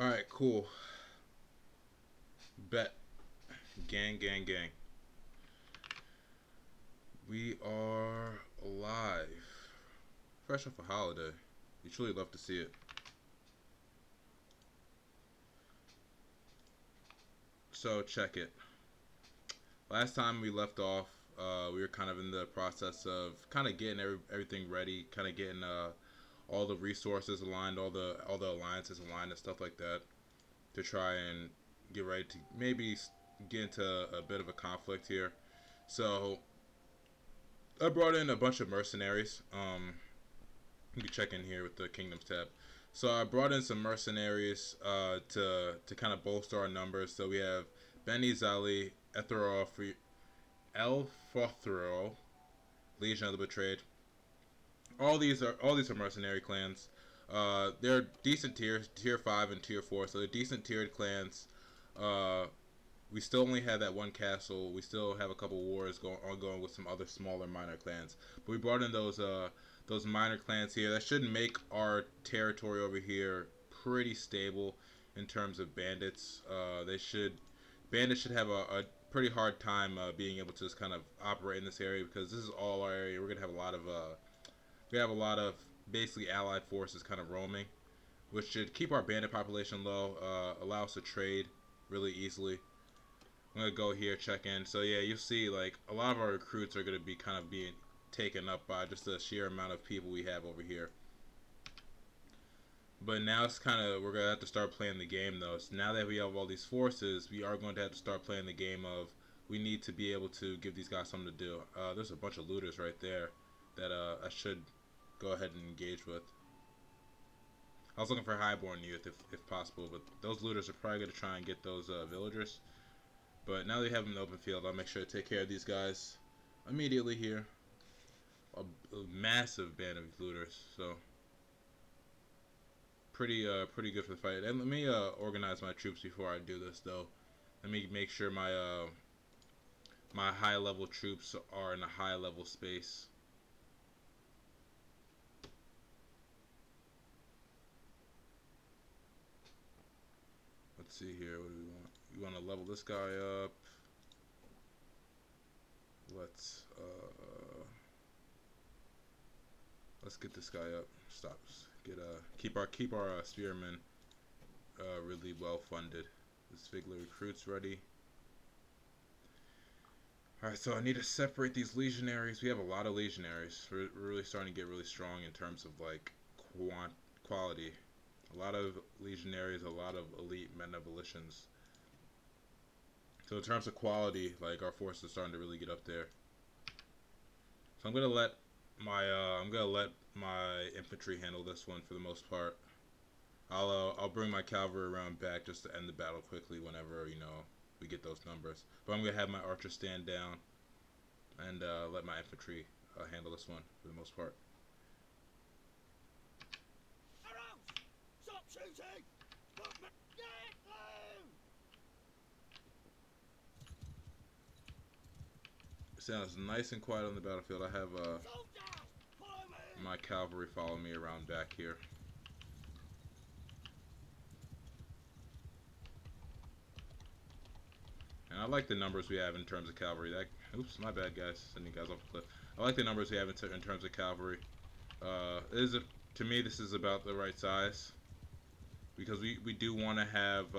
Alright, cool. Bet. Gang, gang, gang. We are alive. Fresh off a holiday. You truly love to see it. So, check it. Last time we left off, we were kind of in the process of kind of getting everything ready, kind of getting all the resources aligned, all the alliances aligned and stuff like that, to try and get ready to maybe get into a bit of a conflict here. So I brought in a bunch of mercenaries. You can check in here with the Kingdoms tab. So I brought in some mercenaries to kind of bolster our numbers. So we have Beni Zali, El Fothro, Legion of the Betrayed. All these are mercenary clans. They're decent tiers, tier 5 and tier 4. So they're decent tiered clans. Uh, we still only have that one castle. We still have a couple wars ongoing with some other smaller minor clans. But we brought in those minor clans here. That should make our territory over here pretty stable in terms of bandits. Bandits should have a pretty hard time being able to just kind of operate in this area, because this is all our area. We're gonna have a lot of basically allied forces kind of roaming, which should keep our bandit population low, allow us to trade really easily. I'm gonna go here, check in. So yeah, you see, like, a lot of our recruits are gonna be kind of being taken up by just the sheer amount of people we have over here. But now it's kind of, we're gonna have to start playing the game though. So now that we have all these forces, we are going to have to start playing the game of, we need to be able to give these guys something to do. There's a bunch of looters right there that I should go ahead and engage with. I was looking for highborn youth if possible, but those looters are probably gonna try and get those villagers. But now they have them in the open field, I'll make sure to take care of these guys immediately here. A massive band of looters, so pretty good for the fight. And let me organize my troops before I do this though. Let me make sure my high level troops are in a high level space. Let's see here. What do we want? We want to level this guy up. Let's get this guy up. Stop. Keep our spearmen really well funded. This Figler recruits ready. Alright, so I need to separate these legionaries. We have a lot of legionaries. We're really starting to get really strong in terms of like quality. A lot of legionaries, a lot of elite metabolicians. So in terms of quality, like, our forces are starting to really get up there. So I'm gonna let my infantry handle this one for the most part. I'll bring my cavalry around back just to end the battle quickly whenever we get those numbers. But I'm gonna have my archers stand down and let my infantry handle this one for the most part. Arrows! Stop shooting! Get through! It sounds nice and quiet on the battlefield. I have Soldiers, follow me! my cavalry follow me around back here. And I like the numbers we have in terms of cavalry. Oops, my bad, guys. Sending guys off a cliff. I like the numbers we have in terms of cavalry. To me, this is about the right size, because we do want to have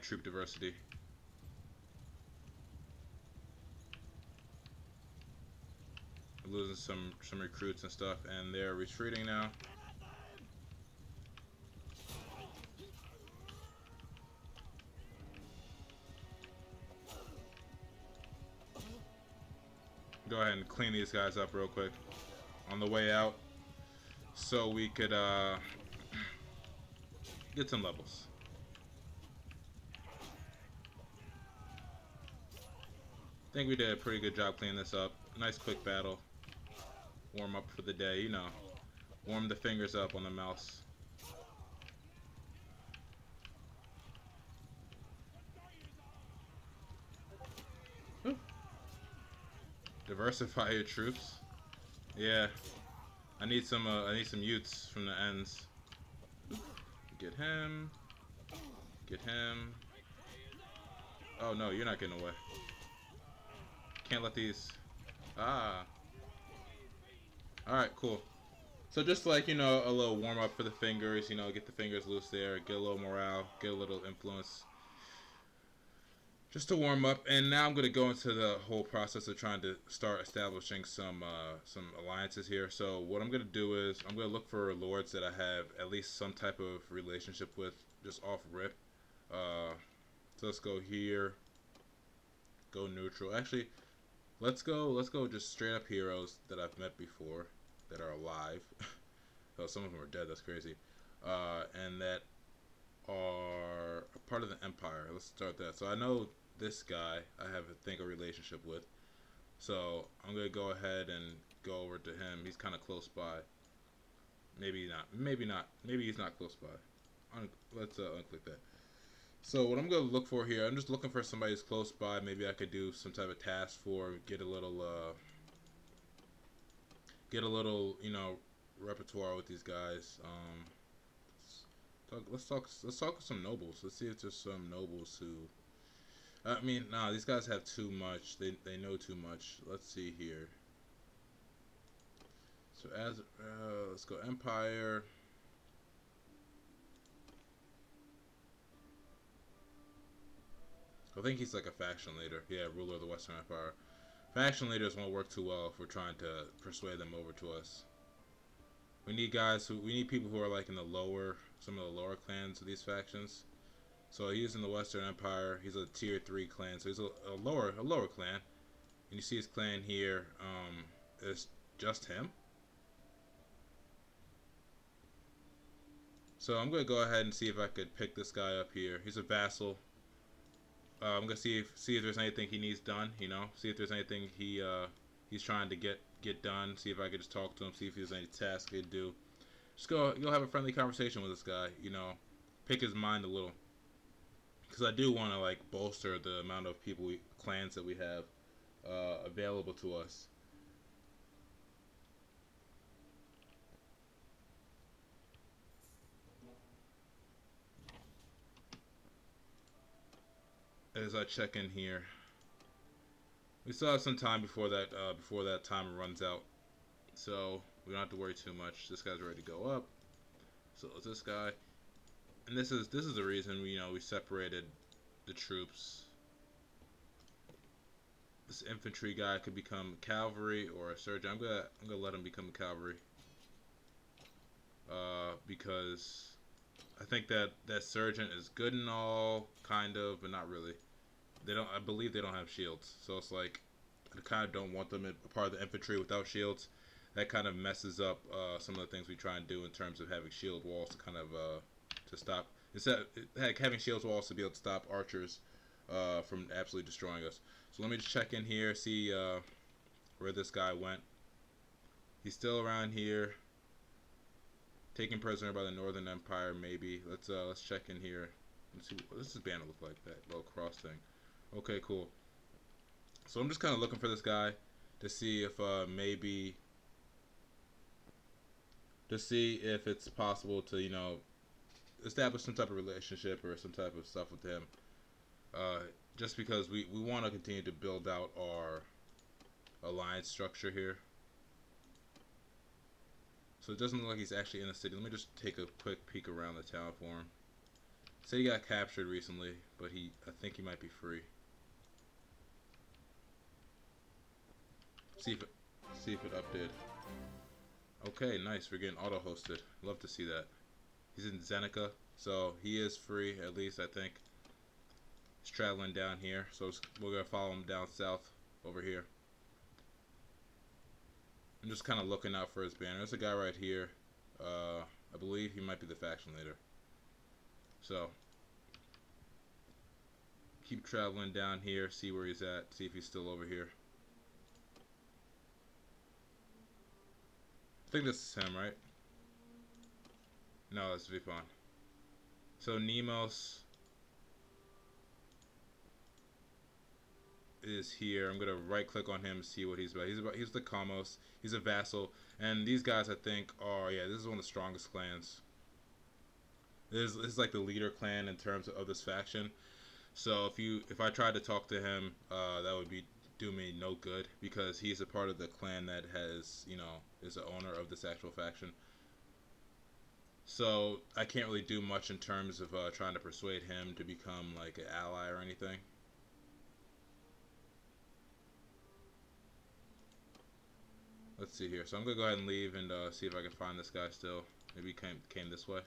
troop diversity. We're losing some recruits and stuff, and they're retreating now. Go ahead and clean these guys up real quick on the way out, so we could get some levels. I think we did a pretty good job cleaning this up. Nice quick battle. Warm up for the day, warm the fingers up on the mouse. Ooh. Diversify your troops. Yeah, I need some youths from the ends. Get him. Get him. Victory is ours! Oh no, you're not getting away. Can't let these. Ah. Alright, cool. So just like, a little warm up for the fingers, get the fingers loose there, get a little morale, get a little influence. Just to warm up, and now I'm going to go into the whole process of trying to start establishing some alliances here. So what I'm going to do is I'm going to look for lords that I have at least some type of relationship with, just off rip. So let's go here, go neutral. Actually, let's go just straight up heroes that I've met before that are alive. Oh, some of them are dead. That's crazy. And that are a part of the Empire. Let's start that. So I know this guy I have, I think, a relationship with. So I'm going to go ahead and go over to him. He's kind of close by. Maybe not. Maybe not. Maybe he's not close by. Let's unclick that. So what I'm going to look for here, I'm just looking for somebody who's close by. Maybe I could do some type of task for, get a little, repertoire with these guys. Let's talk with some nobles. Let's see if there's some nobles who. I mean, nah, these guys have too much. They know too much. Let's see here. So let's go Empire. I think he's like a faction leader. Yeah, ruler of the Western Empire. Faction leaders won't work too well if we're trying to persuade them over to us. We need people who are like in some of the lower clans of these factions. So he's in the Western Empire. He's a tier 3 clan, so he's a lower clan. And you see his clan here. It's just him. So I'm gonna go ahead and see if I could pick this guy up here. He's a vassal. I'm gonna see if there's anything he needs done. See if there's anything he's trying to get done. See if I could just talk to him. See if there's any tasks he'd do. Just go have a friendly conversation with this guy. Pick his mind a little. Because I do want to like bolster the amount of clans that we have available to us. As I check in here, we still have some time before that time runs out, so we don't have to worry too much. This guy's ready to go up. So is this guy, and this is the reason we separated the troops. This infantry guy could become cavalry or a surgeon. I'm gonna let him become a cavalry. Because I think that surgeon is good and all, kind of, but not really. I believe they don't have shields, so it's like I kind of don't want them a part of the infantry without shields. That kind of messes up some of the things we try and do in terms of having shield walls to kind of to stop. Instead, having shield walls to be able to stop archers from absolutely destroying us. So let me just check in here, see where this guy went. He's still around here. Taken prisoner by the Northern Empire, maybe. Let's check in here. Let's see what does this banner look like, that little cross thing. Okay, cool. So I'm just kind of looking for this guy to see if maybe to see if it's possible to establish some type of relationship or some type of stuff with him. Just because we want to continue to build out our alliance structure here. So it doesn't look like he's actually in the city. Let me just take a quick peek around the town for him. Say he got captured recently, but I think he might be free. See if it updid. Okay, nice. We're getting auto-hosted. Love to see that. He's in Zeneca, so he is free, at least I think. He's traveling down here, so we're going to follow him down south over here. I'm just kind of looking out for his banner. There's a guy right here. I believe he might be the faction leader. So, keep traveling down here, see where he's at, see if he's still over here. I think this is him, right? No, that's Vipon. So Nemos is here. I'm gonna right click on him and see what he's about. He's the Kamos. He's a vassal. And these guys I think are this is one of the strongest clans. This is like the leader clan in terms of this faction. So if I tried to talk to him, that would be do me no good because he's a part of the clan that has is the owner of this actual faction. So I can't really do much in terms of trying to persuade him to become like an ally or anything. Let's see here. So I'm gonna go ahead and leave and see if I can find this guy still. Maybe he came this way.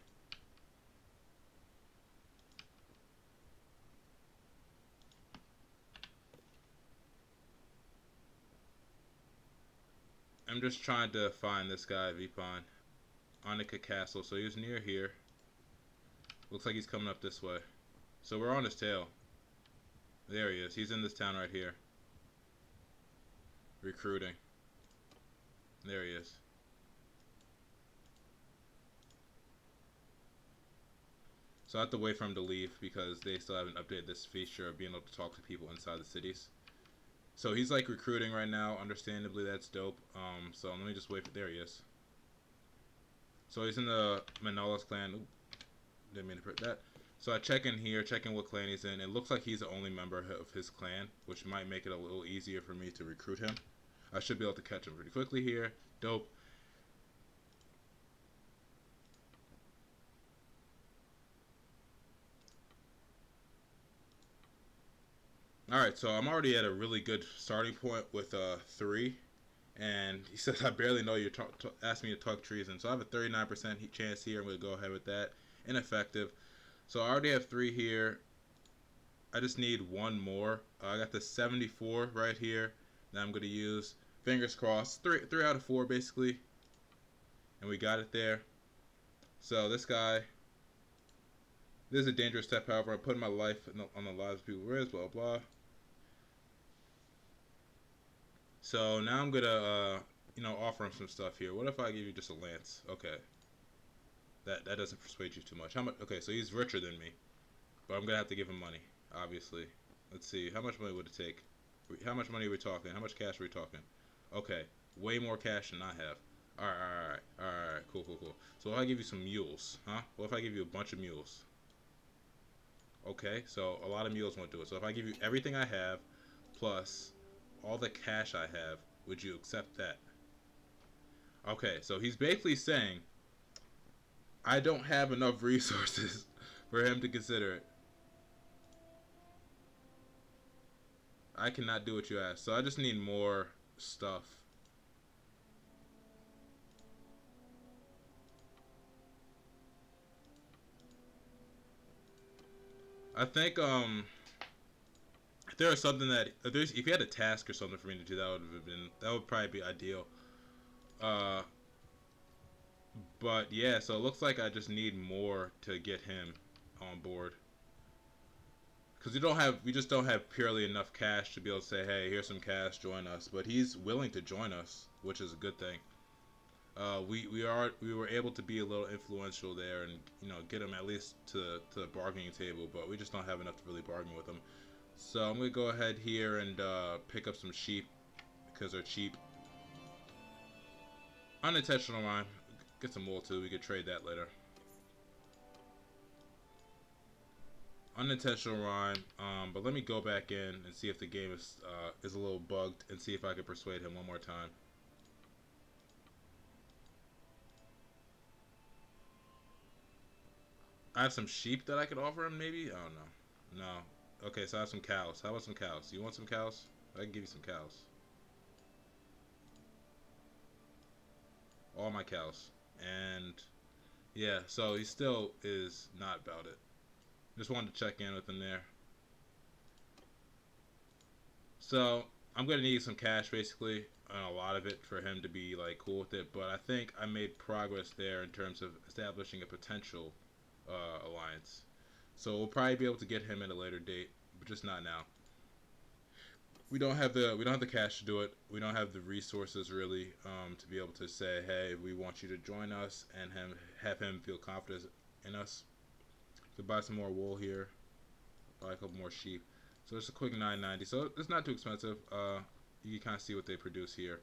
I'm just trying to find this guy, Vipon. Annika Castle. So he was near here. Looks like he's coming up this way. So we're on his tail. There he is. He's in this town right here. Recruiting. There he is. So I have to wait for him to leave because they still haven't updated this feature of being able to talk to people inside the cities. So he's like recruiting right now. Understandably, that's dope. So let me just wait for. There he is. So he's in the Manolas clan. Ooh, didn't mean to put that. So I check in here, check in what clan he's in. It looks like he's the only member of his clan, which might make it a little easier for me to recruit him. I should be able to catch him pretty quickly here. Dope. Alright, so I'm already at a really good starting point with 3. And he says, I barely know you're asking me to talk treason. So I have a 39% chance here. I'm going to go ahead with that. Ineffective. So I already have 3 here. I just need 1 more. I got the 74 right here that I'm going to use. Fingers crossed. 3 out of 4 basically. And we got it there. So this guy, this is a dangerous step, however. I'm putting my life on the lives of people. Where is blah, blah. So now I'm going to, offer him some stuff here. What if I give you just a lance? Okay. That doesn't persuade you too much. How much? Okay, so he's richer than me. But I'm going to have to give him money, obviously. Let's see. How much money would it take? How much money are we talking? How much cash are we talking? Okay. Way more cash than I have. Alright. Cool. So if I give you some mules, huh? What if I give you a bunch of mules? Okay, so a lot of mules won't do it. So if I give you everything I have, plus all the cash I have, would you accept that? Okay, so he's basically saying, I don't have enough resources for him to consider it. I cannot do what you ask. So I just need more stuff. I think if there was something if you had a task or something for me to do, that would probably be ideal. Uh but yeah, so it looks like I just need more to get him on board. Because we just don't have purely enough cash to be able to say, hey, here's some cash, join us. But he's willing to join us, which is a good thing. We were able to be a little influential there and get him at least to the bargaining table, but we just don't have enough to really bargain with him. So I'm gonna go ahead here and pick up some sheep because they're cheap. Unintentional rhyme. Get some wool too. We could trade that later. Unintentional rhyme. But let me go back in and see if the game is a little bugged and see if I can persuade him one more time. I have some sheep that I could offer him, maybe? I don't know. No. Okay, so I have some cows. How about some cows? You want some cows? I can give you some cows. All my cows. And yeah, so he still is not about it. Just wanted to check in with him there. So I'm gonna need some cash basically, and a lot of it for him to be like cool with it. But I think I made progress there in terms of establishing a potential alliance. So we'll probably be able to get him at a later date, but just not now. We don't have the cash to do it. We don't have the resources really to be able to say, hey, we want you to join us and have him feel confident in us. So buy some more wool here, buy a couple more sheep. So it's a quick 990. So it's not too expensive. You can kind of see what they produce here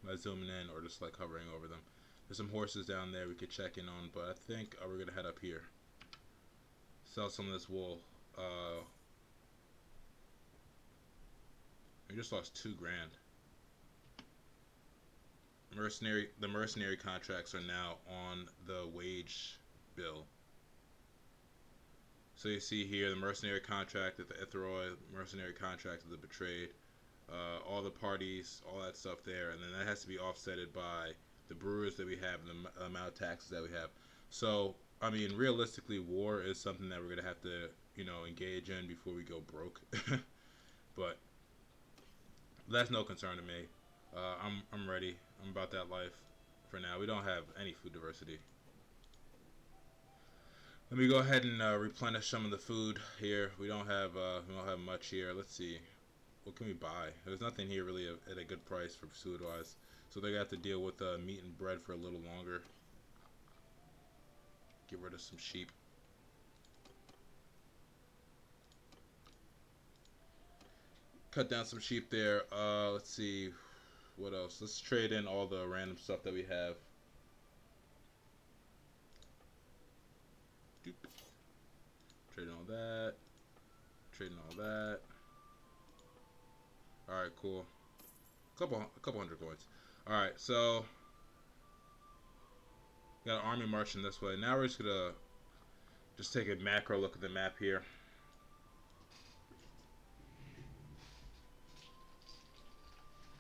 by zooming in or just like hovering over them. There's some horses down there we could check in on, but I think we're gonna head up here. Sell some of this wool. Uh, we just lost 2 grand. The mercenary contracts are now on the wage bill. So you see here the mercenary contract at the Etheroy, mercenary contract of the betrayed, all the parties, all that stuff there, and then that has to be offsetted by the brewers that we have and the amount of taxes that we have. So I mean, realistically, war is something that we're gonna have to, engage in before we go broke. But that's no concern to me. I'm ready. I'm about that life. For now, we don't have any food diversity. Let me go ahead and replenish some of the food here. We don't have much here. Let's see. What can we buy? There's nothing here really at a good price for food wise. So they're gonna have to deal with meat and bread for a little longer. Get rid of some sheep. Cut down some sheep there. Let's see. What else? Let's trade in all the random stuff that we have. Doop. Trading all that. Trading all that. All right, cool. A couple hundred coins. All right, so got an army marching this way. Now we're just gonna take a macro look at the map here.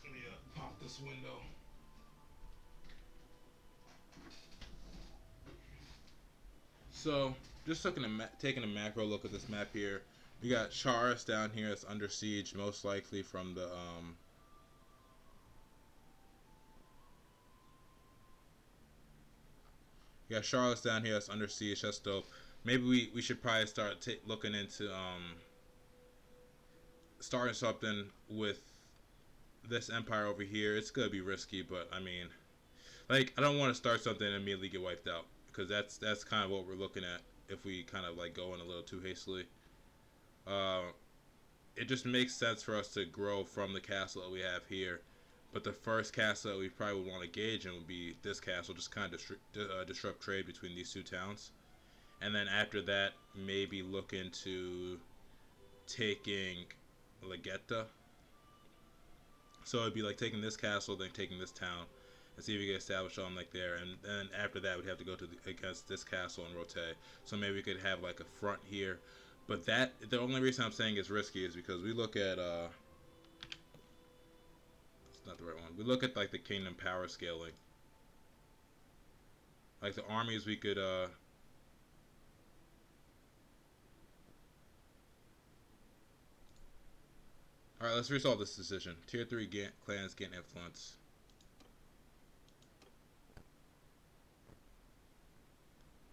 Let me pop this window. So just taking a macro look at this map here. We got Charis down here that's under siege, most likely from the We got Charlotte down here that's under siege. That's dope. Maybe we should probably start looking into starting something with this empire over here. It's gonna be risky, but I mean, like, I don't want to start something and immediately get wiped out, because that's kind of what we're looking at if we kind of like go in a little too hastily. Uh, it just makes sense for us to grow from the castle that we have here. But the first castle that we probably would want to gauge in would be this castle, just kind of disrupt trade between these two towns. And then after that, maybe look into taking Legetta. So it'd be like taking this castle, then taking this town, and see if we can establish on like there. And then after that, we'd have to go to against this castle in Rote. So maybe we could have like a front here. But the only reason I'm saying it's risky is because we look at it's not the right one. We look at like the kingdom power scaling. Like the armies we could Alright, let's resolve this decision. Tier 3 clans gain influence.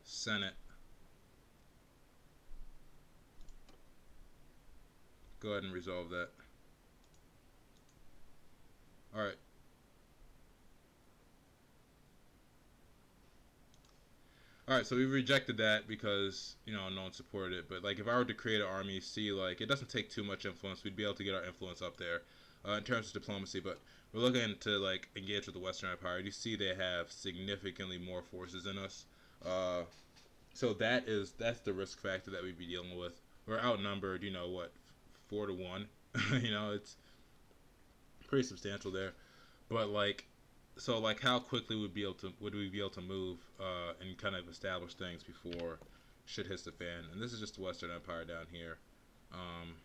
Senate. Go ahead and resolve that. Alright. Alright, so we rejected that because, no one supported it. But, like, if I were to create an army, see, like, it doesn't take too much influence. We'd be able to get our influence up there in terms of diplomacy. But we're looking to, like, engage with the Western Empire. You see they have significantly more forces than us. So that's the risk factor that we'd be dealing with. We're outnumbered, 4 to 1. It's pretty substantial there. But, like, so like how quickly would we be able to move and kind of establish things before shit hits the fan? And this is just the Western Empire down here. Um,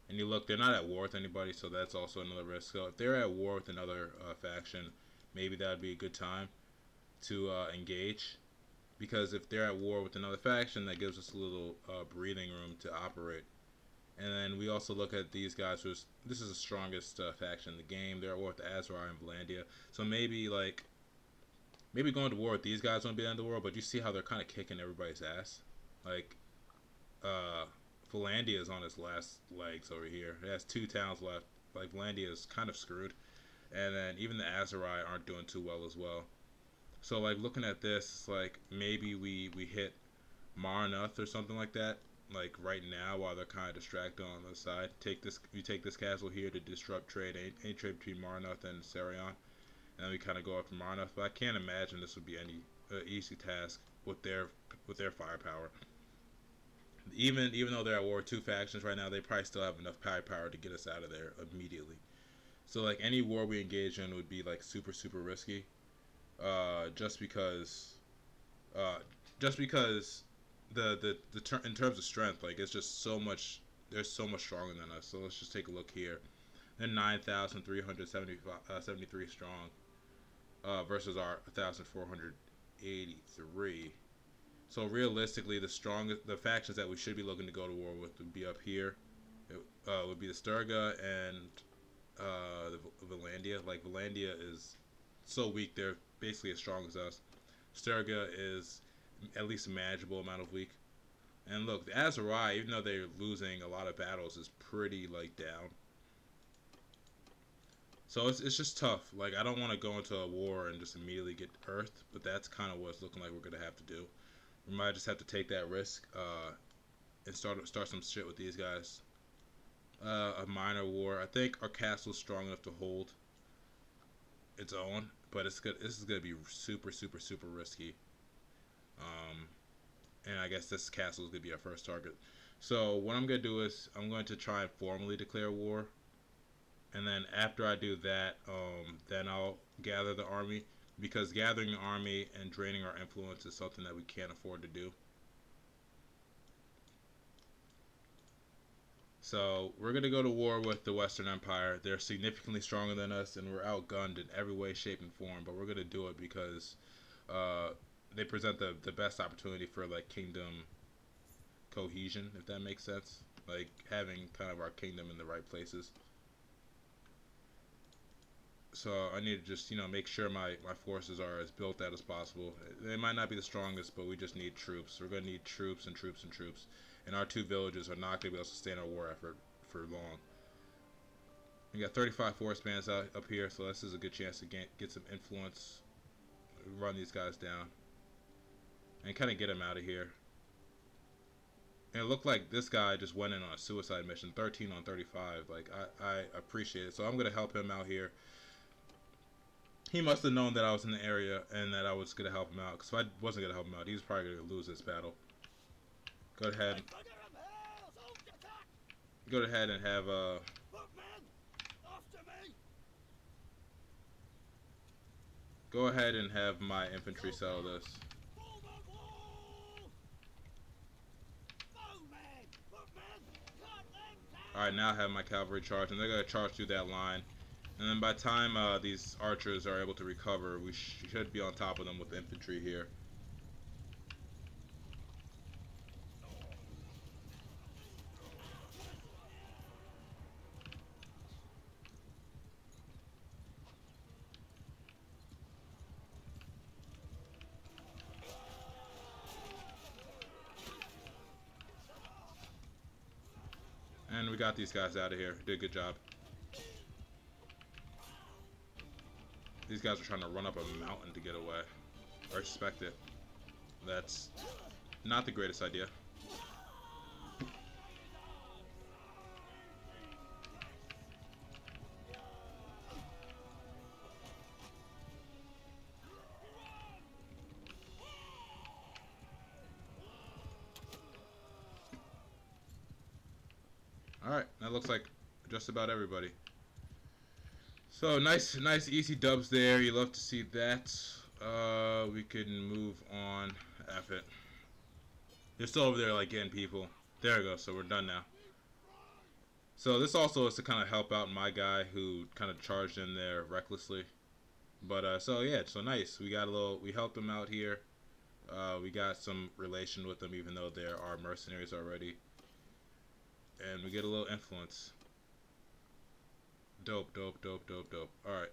and you look, they're not at war with anybody, so that's also another risk. So if they're at war with another faction, maybe that would be a good time to engage. Because if they're at war with another faction, that gives us a little breathing room to operate. And then we also look at these guys. This is the strongest faction in the game. They're at war with the Azerai and Valandia. So maybe going to war with these guys won't be the end of the world. But you see how they're kind of kicking everybody's ass. Like, uh, Valandia is on its last legs over here. It has 2 towns left. Like, Valandia is kind of screwed. And then even the Azerai aren't doing too well as well. So, like, looking at this, it's like maybe we hit Marnoth or something like that, like right now, while they're kind of distracted on the side. You take this castle here to disrupt trade, any trade between Marnoth and Sarion, and then we kind of go after Marnoth. But I can't imagine this would be any easy task with their firepower. Even though they're at war with two factions right now, they probably still have enough firepower to get us out of there immediately. So like any war we engage in would be like super risky, just because uh, just because in terms of strength, like it's just so much. They're so much stronger than us. So let's just take a look here. They're 9,373 strong versus our 1,483. So realistically, the factions that we should be looking to go to war with would be up here. It would be the Sturga and the Valandia. Like Valandia is so weak; they're basically as strong as us. Sturga is at least a manageable amount of weak. And look, the Azerai, even though they're losing a lot of battles, is pretty like down. So it's just tough. Like I don't want to go into a war and just immediately get earthed, but that's kind of what it's looking like we're gonna have to do. We might just have to take that risk and start some shit with these guys. A minor war. I think our castle's strong enough to hold its own, but it's good. This is gonna be super risky. Um, and I guess this castle is gonna be our first target. So what I'm gonna do is I'm going to try and formally declare war, and then after I do that, then I'll gather the army because gathering the army and draining our influence is something that we can't afford to do. So we're gonna go to war with the Western Empire. They're significantly stronger than us, and we're outgunned in every way, shape, and form. But we're gonna do it because uh, they present the best opportunity for like kingdom cohesion, if that makes sense. Like having kind of our kingdom in the right places. So I need to just make sure my forces are as built out as possible. They might not be the strongest, but we just need troops. We're gonna need troops and troops and troops, and our two villages are not gonna be able to sustain our war effort for long. We got 35 forest bands up here, so this is a good chance to get some influence, run these guys down, and kind of get them out of here. And it looked like this guy just went in on a suicide mission, 13 on 35. Like I appreciate it, so I'm gonna help him out here. He must have known that I was in the area and that I was gonna help him out. Because if I wasn't gonna help him out, he was probably gonna lose this battle. Go ahead, go ahead and have go ahead and have my infantry settle this. All right, now I have my cavalry charge, and they're gonna charge through that line. And then by the time these archers are able to recover, we should be on top of them with infantry here. And we got these guys out of here. Did a good job. These guys are trying to run up a mountain to get away. I respect it. That's not the greatest idea. Alright, that looks like just about everybody. So nice easy dubs there. You love to see that. We can move on. F it. They're still over there like getting people. There we go. So we're done now. So this also is to kind of help out my guy who kind of charged in there recklessly. But so yeah, so nice. We helped him out here. We got some relation with them, even though there are mercenaries already, and we get a little influence. Dope. All right.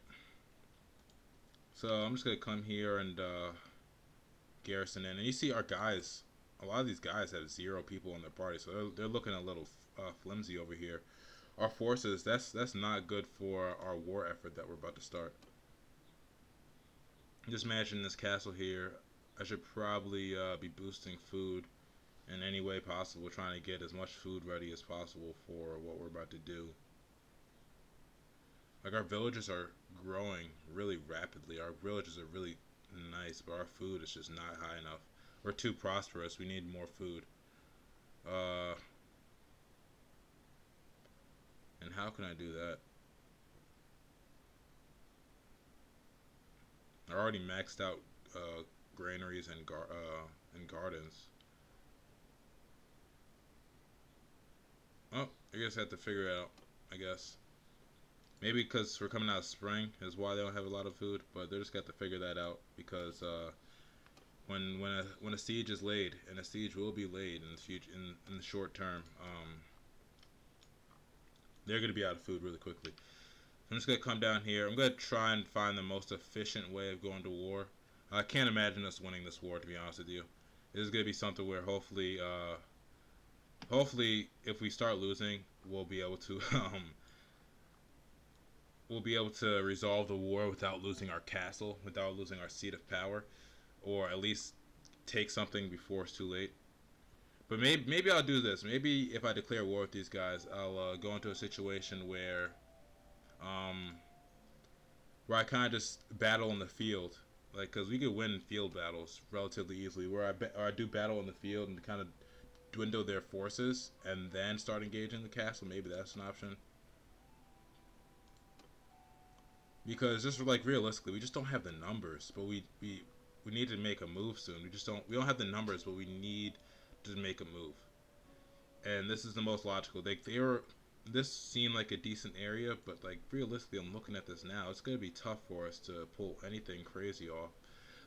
So I'm just gonna come here and garrison in, and you see our guys. A lot of these guys have 0 people in their party, so they're looking a little flimsy over here. Our forces, that's not good for our war effort that we're about to start. Just imagine this castle here. I should probably be boosting food in any way possible, trying to get as much food ready as possible for what we're about to do. Like our villages are growing really rapidly. Our villages are really nice, but our food is just not high enough. We're too prosperous. We need more food. Uh, and how can I do that? I already maxed out granaries and gardens. Oh, I guess I have to figure it out. I guess maybe because we're coming out of spring is why they don't have a lot of food. But they just got to figure that out because when a siege is laid, and a siege will be laid in the future in the short term, they're gonna be out of food really quickly. I'm just gonna come down here. I'm gonna try and find the most efficient way of going to war. I can't imagine us winning this war, to be honest with you. This is gonna be something where hopefully, if we start losing, we'll be able to we'll be able to resolve the war without losing our castle, without losing our seat of power, or at least take something before it's too late. But maybe I'll do this. Maybe if I declare war with these guys, I'll go into a situation um, where I kind of just battle in the field, like because we could win field battles relatively easily. Or I do battle in the field and kind of dwindle their forces, and then start engaging the castle. Maybe that's an option. Because just like realistically, we just don't have the numbers. But we need to make a move soon. We don't have the numbers, but we need to make a move. And this is the most logical. They were this seemed like a decent area, but like realistically, I'm looking at this now. It's gonna be tough for us to pull anything crazy off.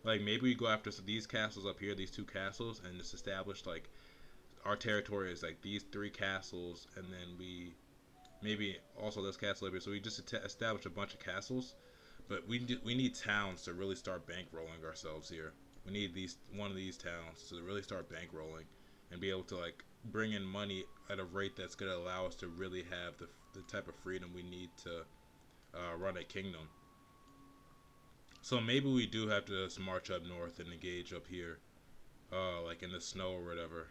Like maybe we go after these castles up here, these two castles, and just establish like our territory is like these three castles, and then we maybe also this castle up here. So we just establish a bunch of castles, but we need towns to really start bankrolling ourselves here. We need these one of these towns to really start bankrolling and be able to like bring in money at a rate that's going to allow us to really have the type of freedom we need to run a kingdom. So maybe we do have to just march up north and engage up here, like in the snow or whatever.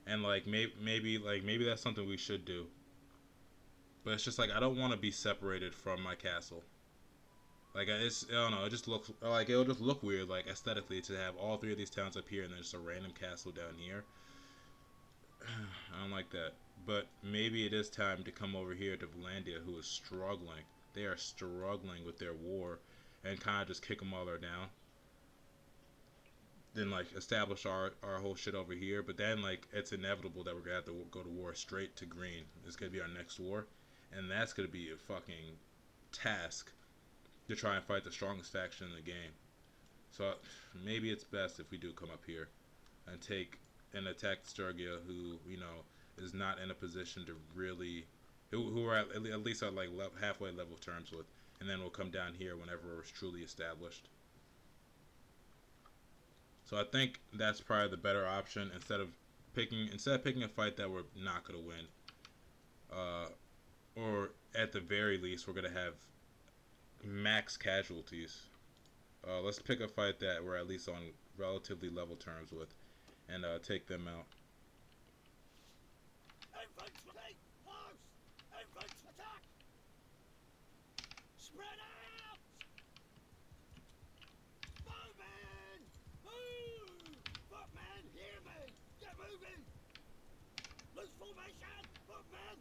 And like maybe that's something we should do. But it's just like I don't want to be separated from my castle. Like I don't know. It just looks like it'll just look weird, like aesthetically, to have all three of these towns up here and then just a random castle down here. I don't like that. But maybe it is time to come over here to Valandia, who is struggling. They are struggling with their war, and kind of just kick them while they're down. Then like establish our whole shit over here. But then like it's inevitable that we're gonna have to go to war straight to green. It's gonna be our next war, and that's gonna be a fucking task to try and fight the strongest faction in the game. So maybe it's best if we do come up here and take and attack Sturgia, who is not in a position to really, who are at least at like halfway level terms with, and then we'll come down here whenever it's truly established. So I think that's probably the better option instead of picking a fight that we're not gonna win, uh, or at the very least we're gonna have max casualties. Let's pick a fight that we're at least on relatively level terms with, and take them out. Infantry! Close! Infantry attack! Spread out! Moving! Move! Footmen, hear me! Get moving! Loose formation! Footmen!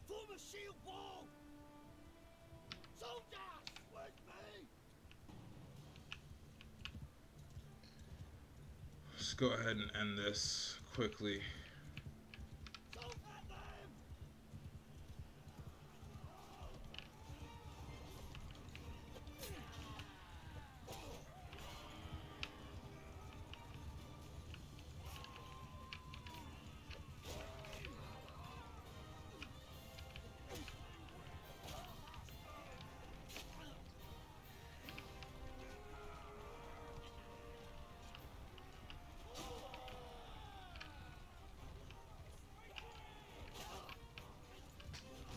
Form a shield wall! Soldiers! With me! Let's go ahead and end this quickly. Assault at them!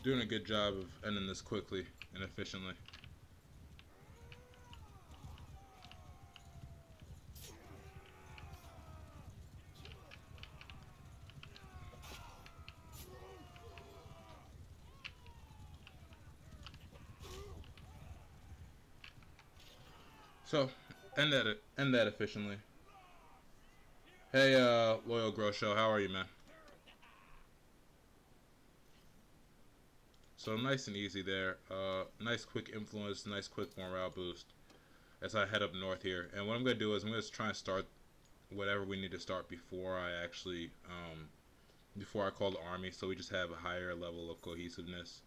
Doing a good job of ending this quickly and efficiently. So, end that efficiently. Hey, Loyal Grosho, how are you, man? So nice and easy there. Nice quick influence, nice quick morale boost as I head up north here. And what I'm gonna do is I'm gonna try and start whatever we need to start before I actually before I call the army. So we just have a higher level of cohesiveness,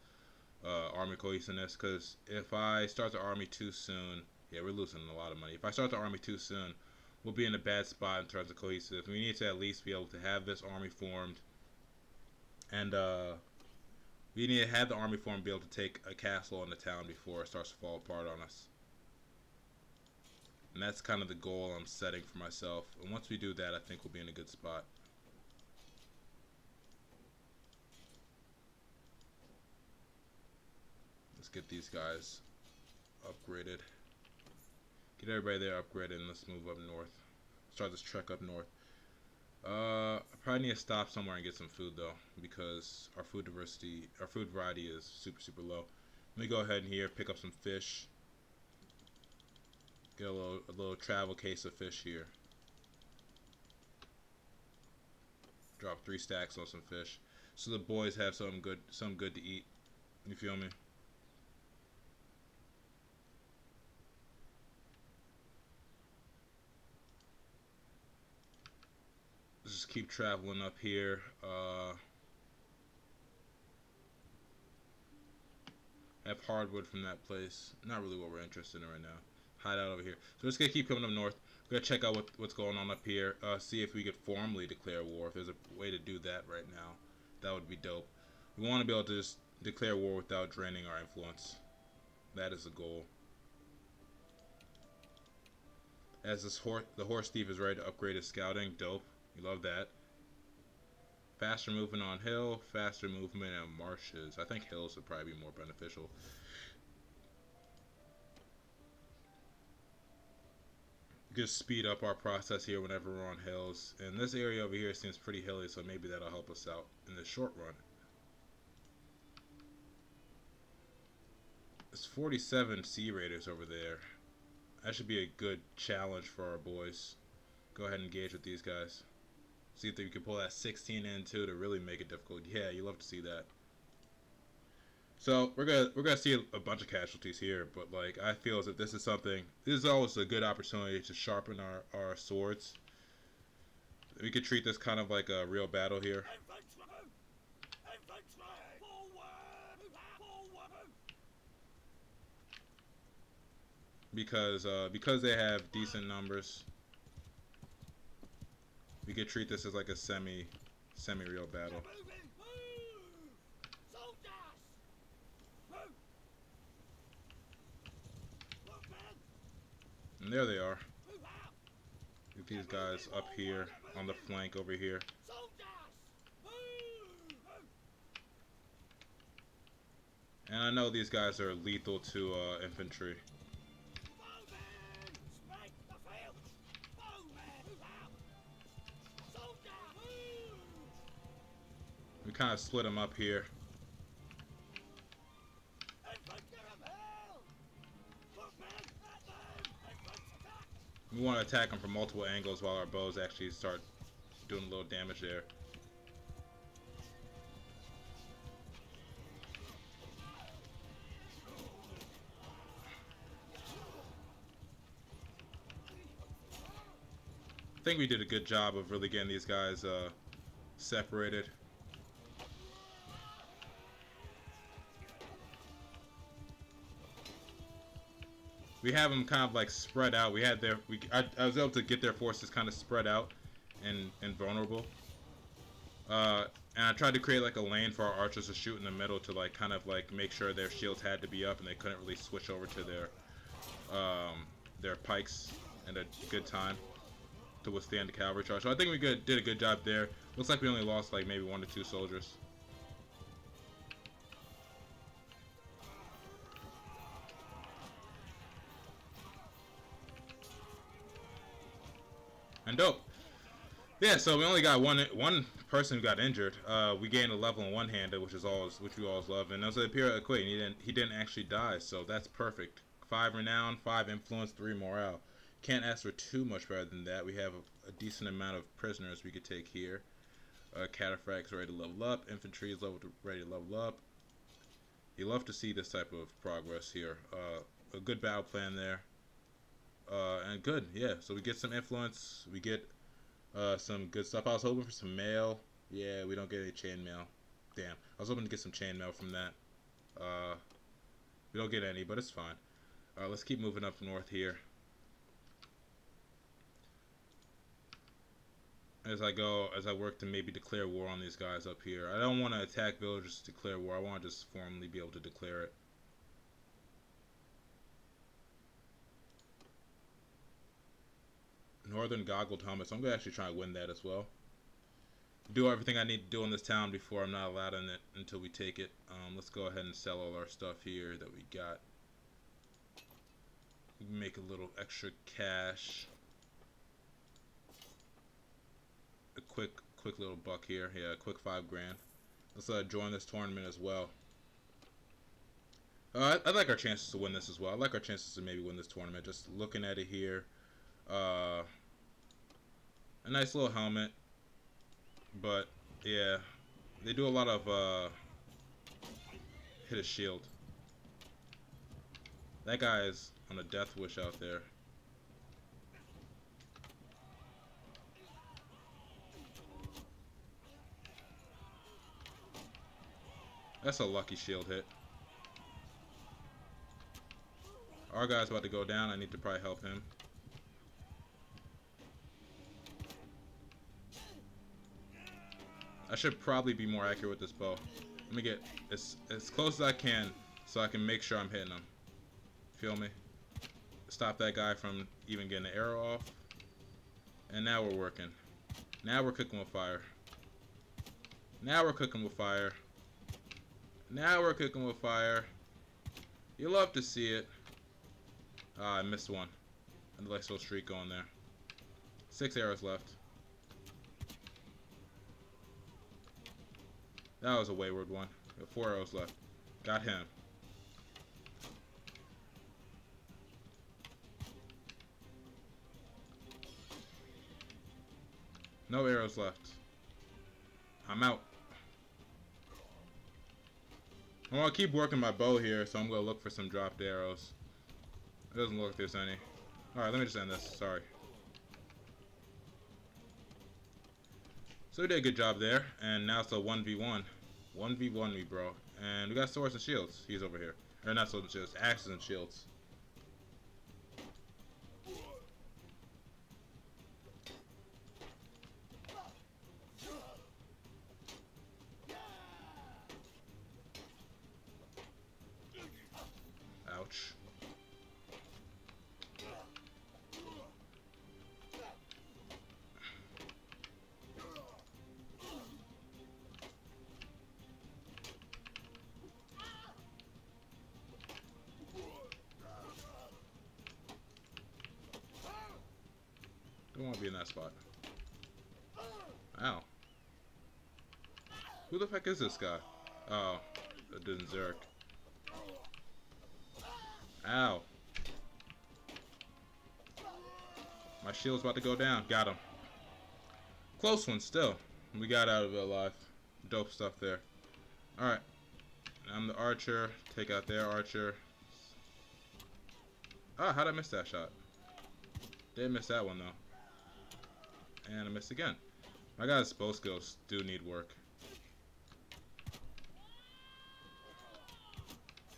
army cohesiveness. Because if I start the army too soon, yeah, we're losing a lot of money. If I start the army too soon, we'll be in a bad spot in terms of cohesive. We need to at least be able to have this army formed and we need to have the army form be able to take a castle in the town before it starts to fall apart on us. And that's kind of the goal I'm setting for myself. And once we do that, I think we'll be in a good spot. Let's get these guys upgraded. Get everybody there upgraded and let's move up north. Start this trek up north. I probably need to stop somewhere and get some food though, because our food diversity, our food variety is super low. Let me go ahead and here pick up some fish. Get a little travel case of fish here. Drop 3 stacks on some fish, so the boys have something good to eat. You feel me? Let's just keep traveling up here. Have hardwood from that place. Not really what we're interested in right now. Hide out over here. So we're just gonna keep coming up north. We're gonna check out what's going on up here. See if we could formally declare war. If there's a way to do that right now, that would be dope. We want to be able to just declare war without draining our influence. That is the goal. As the horse thief is ready to upgrade his scouting. Dope. You love that. Faster movement on hill, faster movement in marshes. I think hills would probably be more beneficial. Just speed up our process here whenever we're on hills. And this area over here seems pretty hilly, so maybe that'll help us out in the short run. There's 47 Sea Raiders over there. That should be a good challenge for our boys. Go ahead and engage with these guys. See if we can pull that 16 in too to really make it difficult. Yeah, you love to see that. So we're gonna see a bunch of casualties here, but like I feel as if this is always a good opportunity to sharpen our swords. We could treat this kind of like a real battle here. Because they have decent numbers, we could treat this as like a semi real battle. And there they are. Get these guys up here on the flank over here. And I know these guys are lethal to infantry. We kind of split them up here. We want to attack them from multiple angles while our bows actually start doing a little damage there. I think we did a good job of really getting these guys separated. We have them kind of like spread out. I was able to get their forces kind of spread out and vulnerable. And I tried to create like a lane for our archers to shoot in the middle to like kind of like make sure their shields had to be up and they couldn't really switch over to their pikes at a good time to withstand the cavalry charge. So I think we did a good job there. Looks like we only lost like maybe 1 to 2 soldiers. And dope. Yeah, so we only got one person who got injured. We gained a level in one-handed, which we always love. And also appear equate. He didn't actually die, so that's perfect. 5 renown, 5 influence, 3 morale. Can't ask for too much better than that. We have a decent amount of prisoners we could take here. Cataphracts ready to level up. Infantry is ready to level up. You love to see this type of progress here. A good battle plan there. And good, yeah. So we get some influence. We get some good stuff. I was hoping for some mail. Yeah, we don't get any chain mail. Damn. I was hoping to get some chain mail from that. We don't get any, but it's fine. Let's keep moving up north here. As I work to maybe declare war on these guys up here. I don't want to attack villagers to declare war. I want to just formally be able to declare it. Northern goggled helmet. So I'm going to actually try and win that as well. Do everything I need to do in this town before I'm not allowed in it until we take it. Let's go ahead and sell all our stuff here that we got. We can make a little extra cash. A quick little buck here. Yeah, a quick 5 grand. Let's join this tournament as well. I like our chances to win this as well. I like our chances to maybe win this tournament. Just looking at it here. A nice little helmet. But, yeah. They do a lot of hit a shield. That guy is on a death wish out there. That's a lucky shield hit. Our guy's about to go down. I need to probably help him. I should probably be more accurate with this bow. Let me get as close as I can so I can make sure I'm hitting him. Feel me? Stop that guy from even getting the arrow off. And now we're working. Now we're cooking with fire. Now we're cooking with fire. Now we're cooking with fire. You love to see it. Ah, I missed one. A nice little streak going there. 6 arrows left. That was a wayward one. 4 arrows left. Got him. No arrows left. I'm out. I want to keep working my bow here, so I'm going to look for some dropped arrows. It doesn't look like there's any. Alright, let me just end this. Sorry. So we did a good job there, and now it's a 1v1. 1v1 me, bro. And we got swords and shields. He's over here. Or not swords and shields, axes and shields. Ouch. Don't want to be in that spot. Ow. Who the fuck is this guy? Oh, that didn't Zerk. Ow. My shield's about to go down. Got him. Close one still. We got out of it alive. Dope stuff there. Alright. I'm the archer. Take out their archer. Ah, how'd I miss that shot? Didn't miss that one though. And I missed again. My guy's bow skills do need work.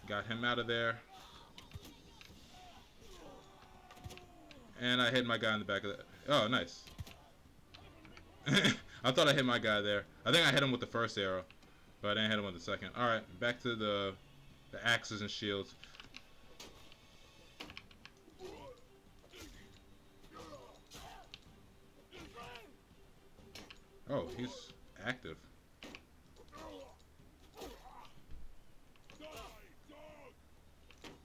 Got him out of there. And I hit my guy in the back of the... Oh, nice. I thought I hit my guy there. I think I hit him with the first arrow, but I didn't hit him with the second. Alright, back to the axes and shields. Oh, he's active.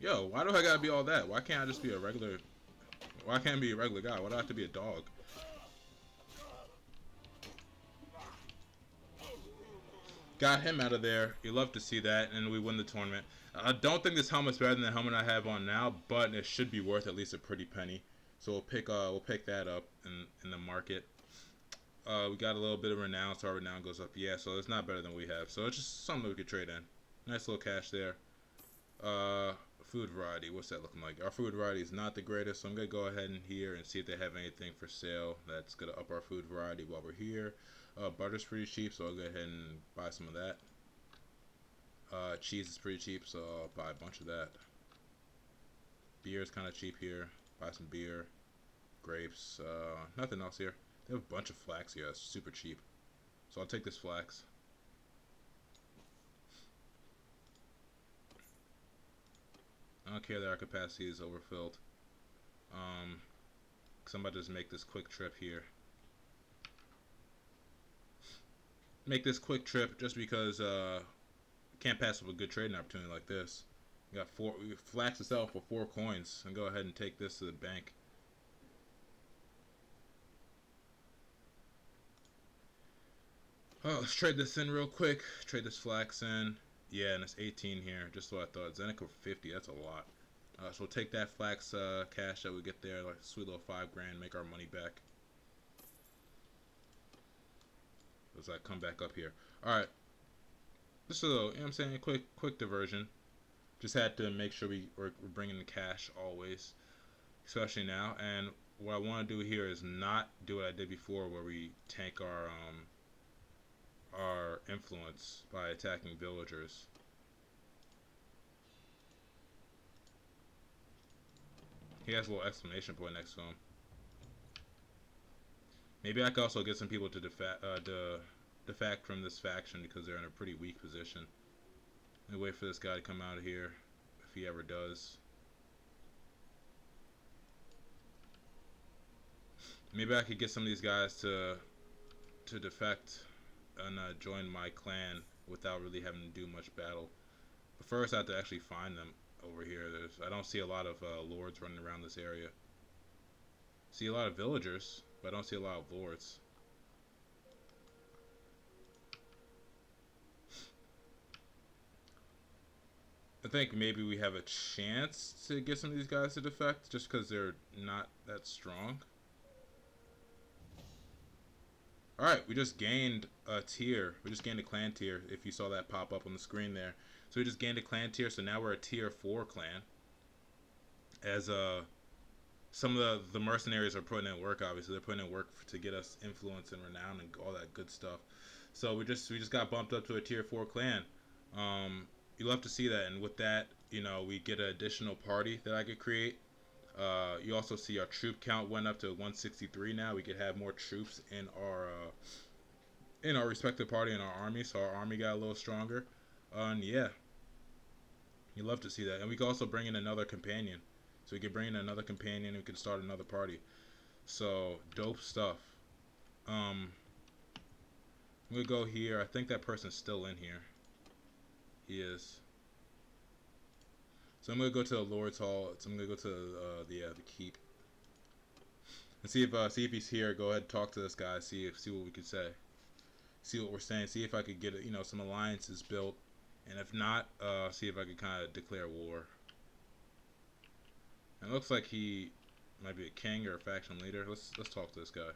Yo, why do I gotta be all that? Why can't I just be a regular... Why can't I be a regular guy? Why do I have to be a dog? Got him out of there. You love to see that, and we win the tournament. I don't think this helmet's better than the helmet I have on now, but it should be worth at least a pretty penny. So we'll pick that up in the market. We got a little bit of renown, so our renown goes up. Yeah, so it's not better than we have. So it's just something we could trade in. Nice little cash there. Food variety. What's that looking like? Our food variety is not the greatest, so I'm gonna go ahead and here and see if they have anything for sale that's gonna up our food variety while we're here. Butter's pretty cheap, so I'll go ahead and buy some of that. Cheese is pretty cheap, so I'll buy a bunch of that. Beer is kind of cheap here. Buy some beer. Grapes. Nothing else here. They have a bunch of flax here. That's super cheap. So I'll take this flax. I don't care that our capacity is overfilled. Cause I'm about to just make this quick trip here. Make this quick trip just because can't pass up a good trading opportunity like this. We got we flax itself for 4 coins and go ahead and take this to the bank. Oh, let's trade this in real quick. Trade this flax in. Yeah, and it's 18 here. Just what I thought. Zeneca 50. That's a lot. So we'll take that flax cash that we get there, like a sweet little 5 grand, make our money back. Let's like come back up here. All right. Just a little, you know what I'm saying, quick diversion. Just had to make sure we're bringing the cash always, especially now. And what I want to do here is not do what I did before, where we tank our influence by attacking villagers. He has a little exclamation point next to him. Maybe I could also get some people to defect from this faction because they're in a pretty weak position. And wait for this guy to come out of here, if he ever does. Maybe I could get some of these guys to defect and join my clan without really having to do much battle. But first I have to actually find them over here. I don't see a lot of lords running around this area. See a lot of villagers, but I don't see a lot of lords. I think maybe we have a chance to get some of these guys to defect just because they're not that strong. Alright, we just gained a tier. We just gained a clan tier, if you saw that pop up on the screen there. So we just gained a clan tier, so now we're a tier 4 clan. As some of the mercenaries are putting in work, obviously. They're putting in work to get us influence and renown and all that good stuff. So we just got bumped up to a tier 4 clan. You love to see that, and with that, you know, we get an additional party that I could create. You also see our troop count went up to 163 now. We could have more troops in our respective party in our army, so our army got a little stronger. And yeah, you love to see that. And we can also bring in another companion. So we can bring in another companion and we can start another party. So dope stuff. I'm gonna go here. I think that person's still in here. He is. So I'm gonna go to the Lord's Hall. So I'm gonna go to the keep and see if he's here. Go ahead and talk to this guy. See what we can say. See what we're saying. See if I could get some alliances built, and if not, see if I could kind of declare war. And it looks like he might be a king or a faction leader. Let's talk to this guy.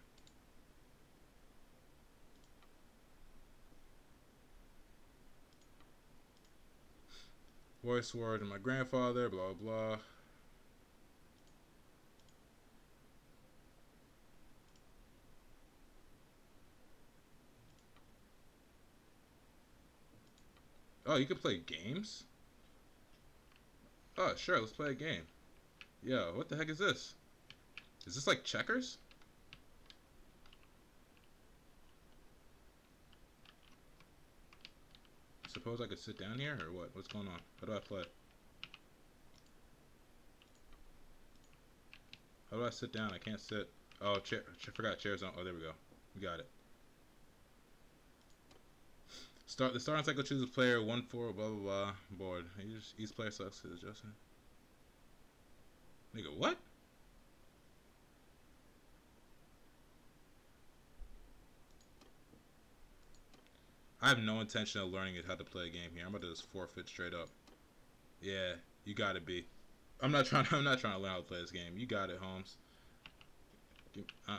Voice word to my grandfather. Blah blah. Oh, you can play games? Oh, sure, let's play a game. Yo, what the heck is this? Is this like checkers? Suppose I could sit down here, or what? What's going on? How do I play? How do I sit down? I can't sit. Oh, chair. I forgot chairs on. Oh, there we go. We got it. The starting cycle chooses player 1-4 blah blah blah board. Each player sucks to Justin. Nigga, what? I have no intention of learning how to play a game here. I'm about to just forfeit straight up. Yeah, you got it, B. I'm not trying. I'm not trying to learn how to play this game. You got it, Holmes. Uh,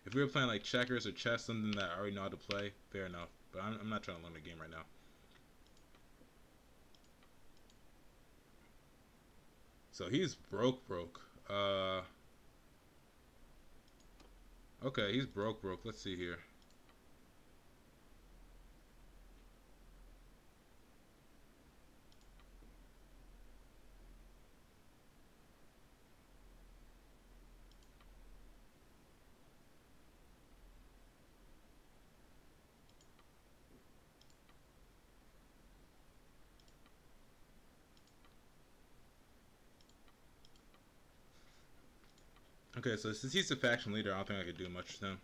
if we were playing like checkers or chess, something that I already know how to play, fair enough. But I'm not trying to learn the game right now. So he's broke. Okay, he's broke. Let's see here. Okay, so since he's the faction leader, I don't think I could do much with him.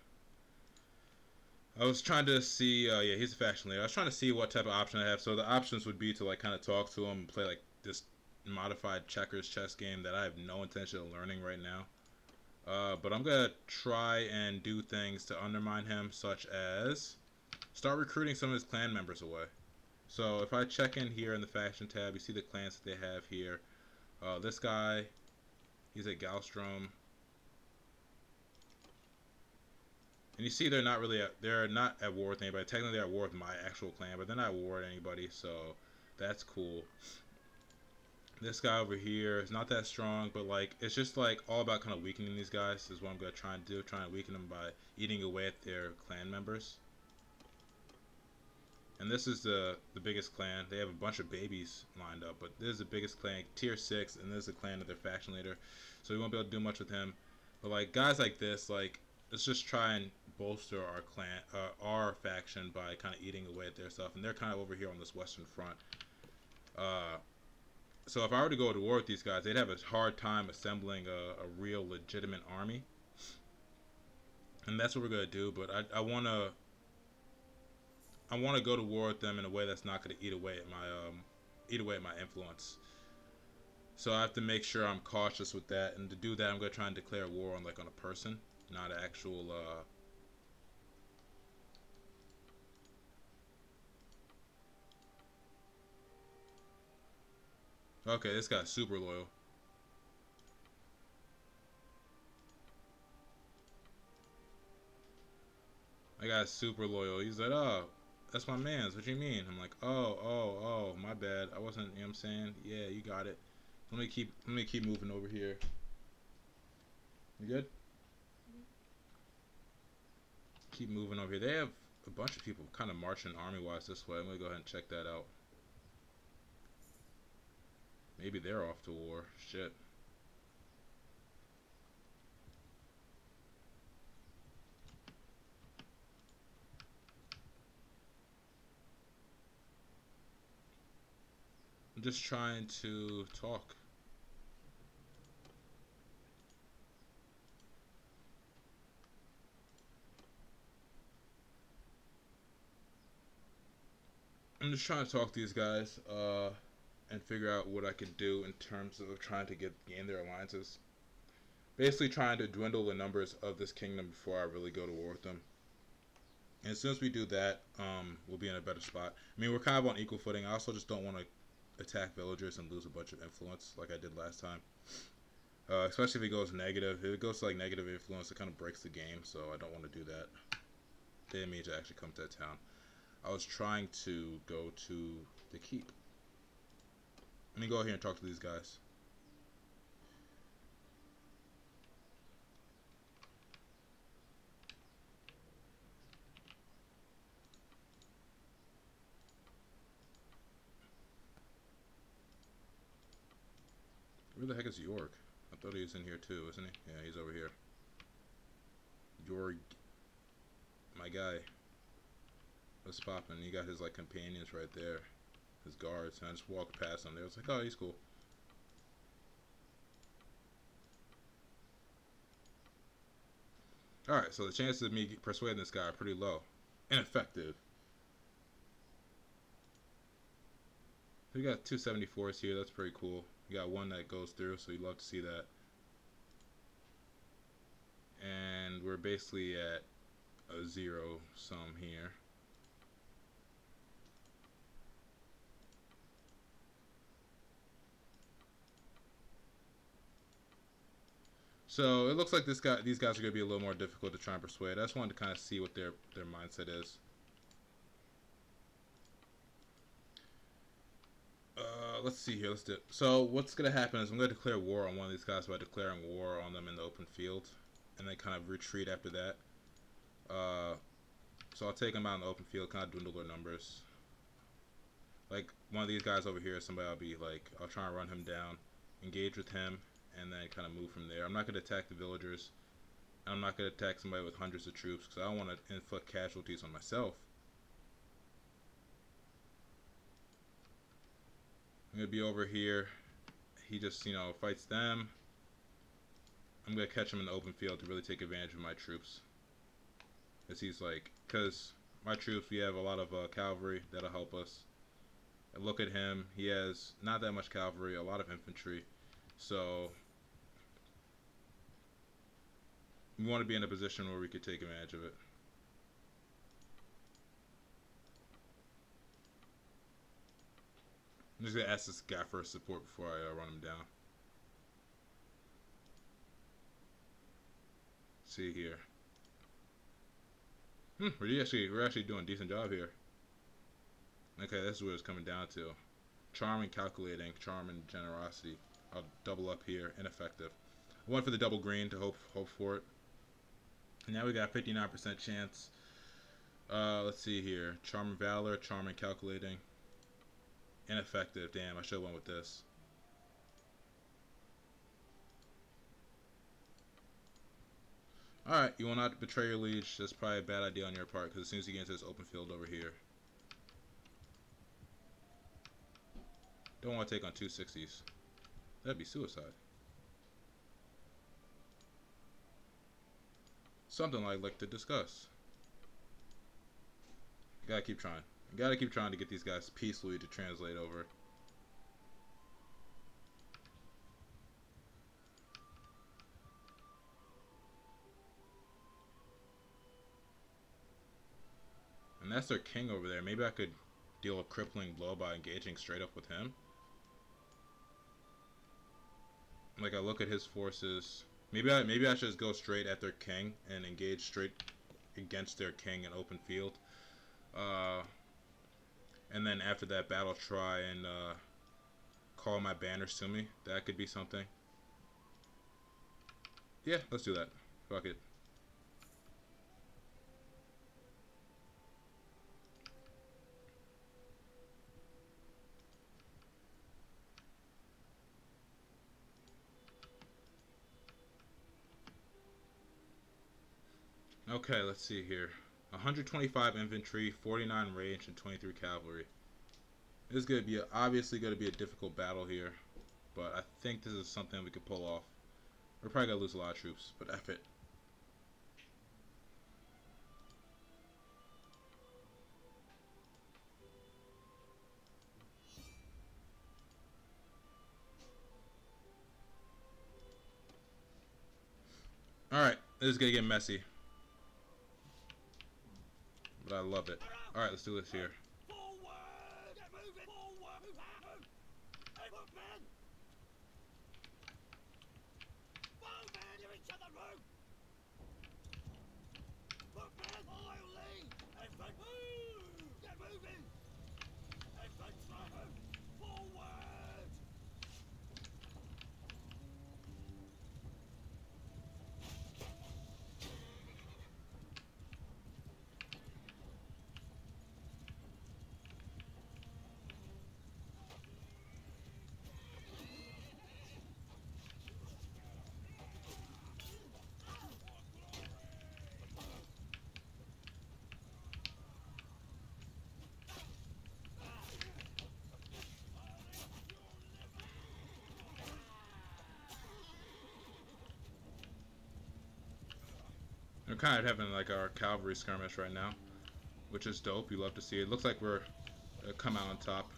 I was trying to see. Yeah, he's a faction leader. I was trying to see what type of option I have. So the options would be to like kind of talk to him and play like this modified checkers chess game that I have no intention of learning right now. But I'm gonna try and do things to undermine him, such as start recruiting some of his clan members away. So if I check in here in the faction tab, you see the clans that they have here. This guy, he's at Galstrom. And you see they're not at war with anybody. Technically they're at war with my actual clan, but they're not at war with anybody, so that's cool. This guy over here is not that strong, but like it's just like all about kind of weakening these guys is what I'm gonna try and do. Try and weaken them by eating away at their clan members. And this is the biggest clan. They have a bunch of babies lined up, but this is the biggest clan, tier 6, and this is the clan of their faction leader. So we won't be able to do much with him. But like guys like this, like let's just try and bolster our clan, our faction by kind of eating away at their stuff. And they're kind of over here on this western front. Uh, so if I were to go to war with these guys, they'd have a hard time assembling a real legitimate army. And that's what we're gonna do. But I want to go to war with them in a way that's not going to eat away at my influence. So I have to make sure I'm cautious with that, and to do that, I'm going to try and declare war on a person, not an actual. Okay, this guy's super loyal. I got super loyal. He's like, oh, that's my man's. What you mean? I'm like, oh, my bad. I wasn't. You know what I'm saying? Yeah, you got it. Let me keep moving over here. You good? Keep moving over here. They have a bunch of people kind of marching army-wise this way. I'm gonna go ahead and check that out. Maybe they're off to war. Shit. I'm just trying to talk. I'm just trying to talk to these guys and figure out what I can do in terms of trying to gain their alliances. Basically, trying to dwindle the numbers of this kingdom before I really go to war with them. And as soon as we do that, we'll be in a better spot. I mean, we're kind of on equal footing. I also just don't want to attack villagers and lose a bunch of influence like I did last time. Especially if it goes negative. If it goes to like negative influence, it kind of breaks the game. So I don't want to do that. They didn't mean to actually come to that town. I was trying to go to the keep. Let me go here and talk to these guys. Where the heck is York? I thought he was in here too, isn't he? Yeah, he's over here. York, my guy. What's poppin'? He got his like companions right there, his guards, and I just walked past him. There, I was like, oh, he's cool. All right, so the chances of me persuading this guy are pretty low. Ineffective. We got 274s here. That's pretty cool. We got one that goes through, so you'd love to see that. And we're basically at a zero sum here. So it looks like these guys are gonna be a little more difficult to try and persuade. I just wanted to kind of see what their mindset is. Let's see here. Let's do it. So what's gonna happen is I'm gonna declare war on one of these guys by declaring war on them in the open field, and then kind of retreat after that. Uh, so I'll take them out in the open field, kind of dwindle their numbers. Like one of these guys over here, somebody I'll be like, I'll try and run him down, engage with him, and then kind of move from there. I'm not gonna attack the villagers. I'm not gonna attack somebody with hundreds of troops because I don't want to inflict casualties on myself. I'm gonna be over here. He just, fights them. I'm gonna catch him in the open field to really take advantage of my troops. Because my troops, we have a lot of cavalry that'll help us. And look at him. He has not that much cavalry, a lot of infantry. So we want to be in a position where we could take advantage of it. I'm just gonna ask this guy for support before I run him down. See here. We're actually doing a decent job here. Okay, this is what it's coming down to. Charm and calculating, charm and generosity. I'll double up here, ineffective. I went for the double green to hope for it. And now we got 59% chance. Let's see here. Charm and valor, charm and calculating. Ineffective. Damn, I should have went with this. Alright, you will not betray your liege. That's probably a bad idea on your part, because as soon as you get into this open field over here. Don't want to take on 260s. That'd be suicide. Something I'd like to discuss. You gotta keep trying. You gotta keep trying to get these guys peacefully to translate over. And that's their king over there. Maybe I could deal a crippling blow by engaging straight up with him. Like I look at his forces. Maybe I should just go straight at their king and engage straight against their king in open field. And then after that battle, try and call my banners to me. That could be something. Yeah, let's do that. Fuck it. Okay, let's see here. 125 infantry, 49 range, and 23 cavalry. This is obviously going to be a difficult battle here, but I think this is something we could pull off. We're probably going to lose a lot of troops, but F it. Alright, this is going to get messy, but I love it. Alright, let's do this here. Forward! Get moving! Forward! Move out! Move! Hey, footman! Bowman! Give each other room! Footman! I'll lead! Infantry! Get moving! Infantry! Forward! We're kind of having like our cavalry skirmish right now, which is dope. You love to see it. Looks like we're come out on top.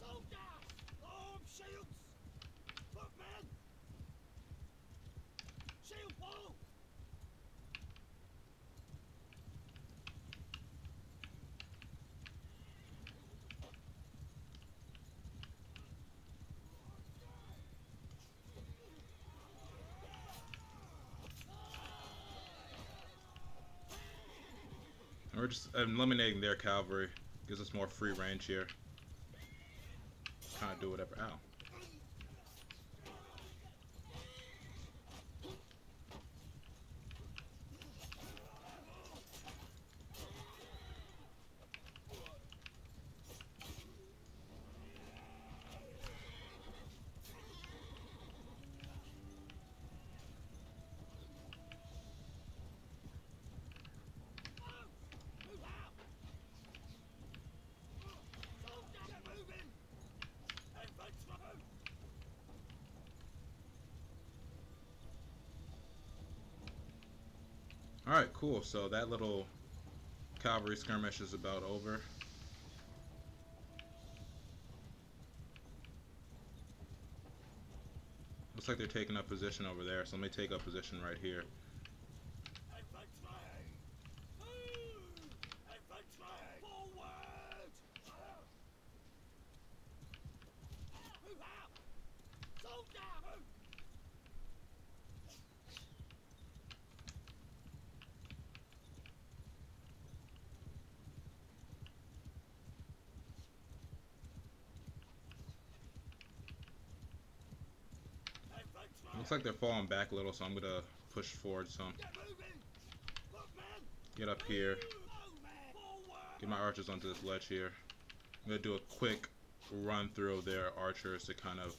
Soldiers! We're just eliminating their cavalry. Gives us more free range here. Kind of do whatever. Ow. Move out! Soldier, get moving! Infantry! Alright, cool. So that little cavalry skirmish is about over. Looks like they're taking up position over there, so let me take up position right here. Infantry! Move! Infantry! Forward! Move out! Soldier! Move! Infantry! Looks like they're falling back a little, so I'm gonna push forward some. Get moving! Look, man! Get up here. Move, man! Forward! Get my archers onto this ledge here. I'm gonna do a quick run through of their archers to kind of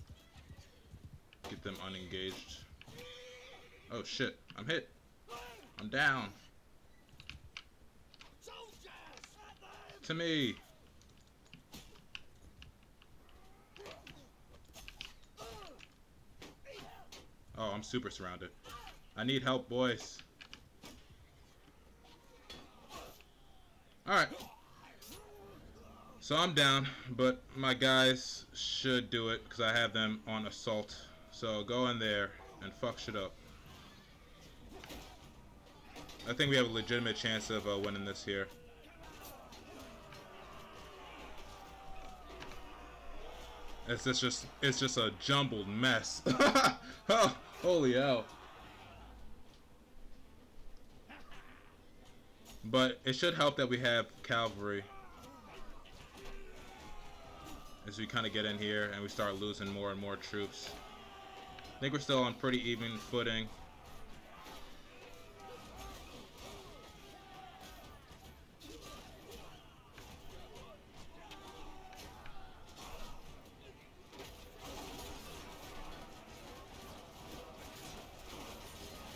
get them unengaged. Oh shit, I'm hit. I'm down. Soldiers! At them! To me. Oh, I'm super surrounded. I need help, boys. Alright. So I'm down, but my guys should do it because I have them on assault. So go in there and fuck shit up. I think we have a legitimate chance of winning this here. It's just a jumbled mess. Oh, holy hell. But it should help that we have cavalry as we kind of get in here and we start losing more and more troops. I think we're still on pretty even footing.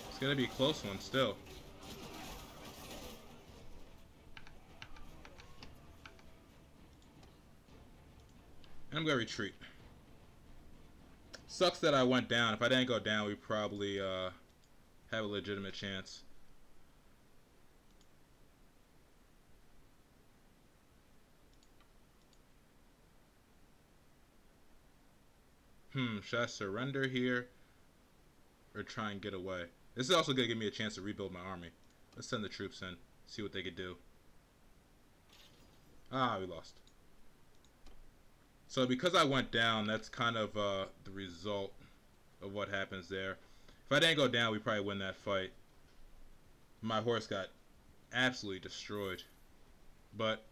It's gonna be a close one still. And I'm gonna retreat. Sucks that I went down. If I didn't go down, we probably have a legitimate chance. Should I surrender here or try and get away? This is also gonna give me a chance to rebuild my army. Let's send the troops in, see what they could do. Ah, we lost. So because I went down, that's kind of the result of what happens there. If I didn't go down, we probably win that fight. My horse got absolutely destroyed. But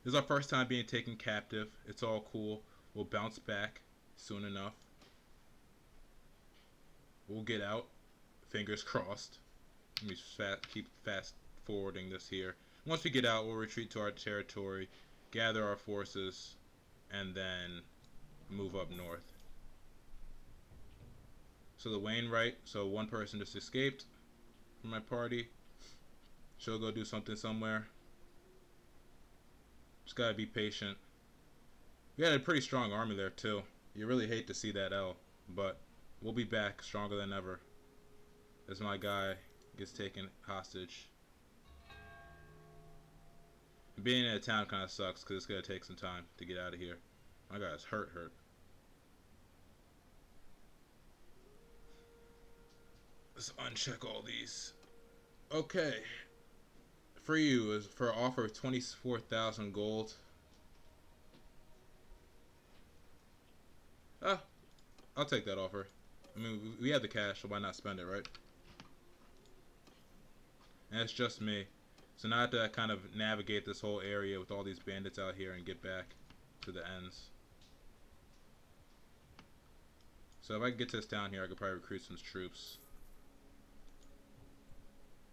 this is our first time being taken captive. It's all cool. We'll bounce back soon enough. We'll get out. Fingers crossed. Let me keep fast forwarding this here. Once we get out, we'll retreat to our territory, gather our forces, and then move up north. So the Wainwright, so one person just escaped from my party. She'll go do something somewhere. Just gotta be patient. We had a pretty strong army there too. You really hate to see that L, but we'll be back stronger than ever as my guy gets taken hostage. And being in a town kind of sucks because it's gonna take some time to get out of here. My guy's hurt. Let's uncheck all these. Okay. For you is for an offer of 24,000 gold. Ah, I'll take that offer. I mean, we have the cash, so why not spend it, right? And it's just me. So now I have to kind of navigate this whole area with all these bandits out here and get back to the ends. So if I get to this town here, I could probably recruit some troops.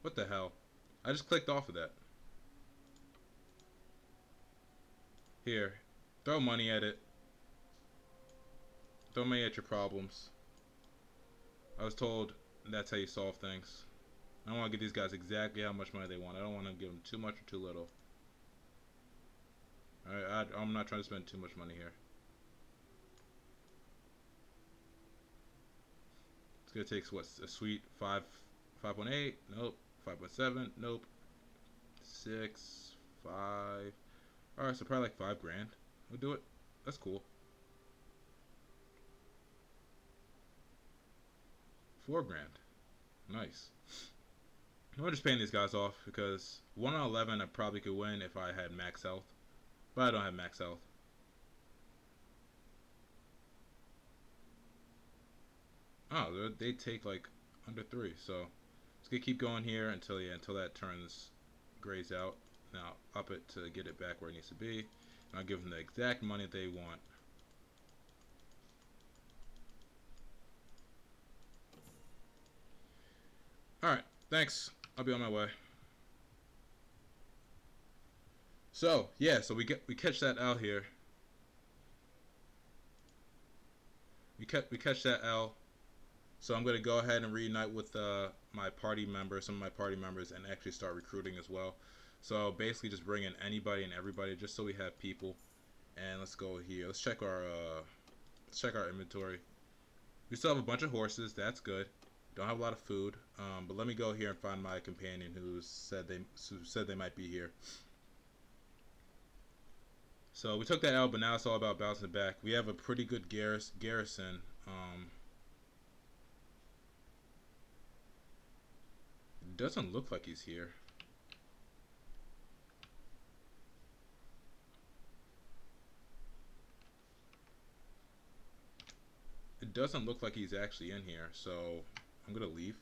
What the hell? I just clicked off of that. Here, throw money at it. Throw money at your problems. I was told that's how you solve things. I want to give these guys exactly how much money they want. I don't want to give them too much or too little. I'm not trying to spend too much money here. It's gonna take what, a sweet 5.8. Nope. 5.7. Nope. 6, 5. All right, so probably like 5 grand. We'll do it. That's cool. 4 grand. Nice. I'm just paying these guys off because 1 on 11 I probably could win if I had max health, but I don't have max health. Oh, they take like under 3, so it's gonna keep going here until until that turns grays out. Now up it to get it back where it needs to be. And I'll give them the exact money they want. All right, thanks. I'll be on my way. So yeah, so we catch that L here. We catch that L. So I'm gonna go ahead and reunite with my party members, some of my party members, and actually start recruiting as well. So basically, just bring in anybody and everybody, just so we have people. And let's go here. Let's check our inventory. We still have a bunch of horses. That's good. Don't have a lot of food. But let me go here and find my companion who said they might be here. So we took that out, but now it's all about bouncing it back. We have a pretty good garrison. It doesn't look like he's here. It doesn't look like he's actually in here, so I'm gonna leave.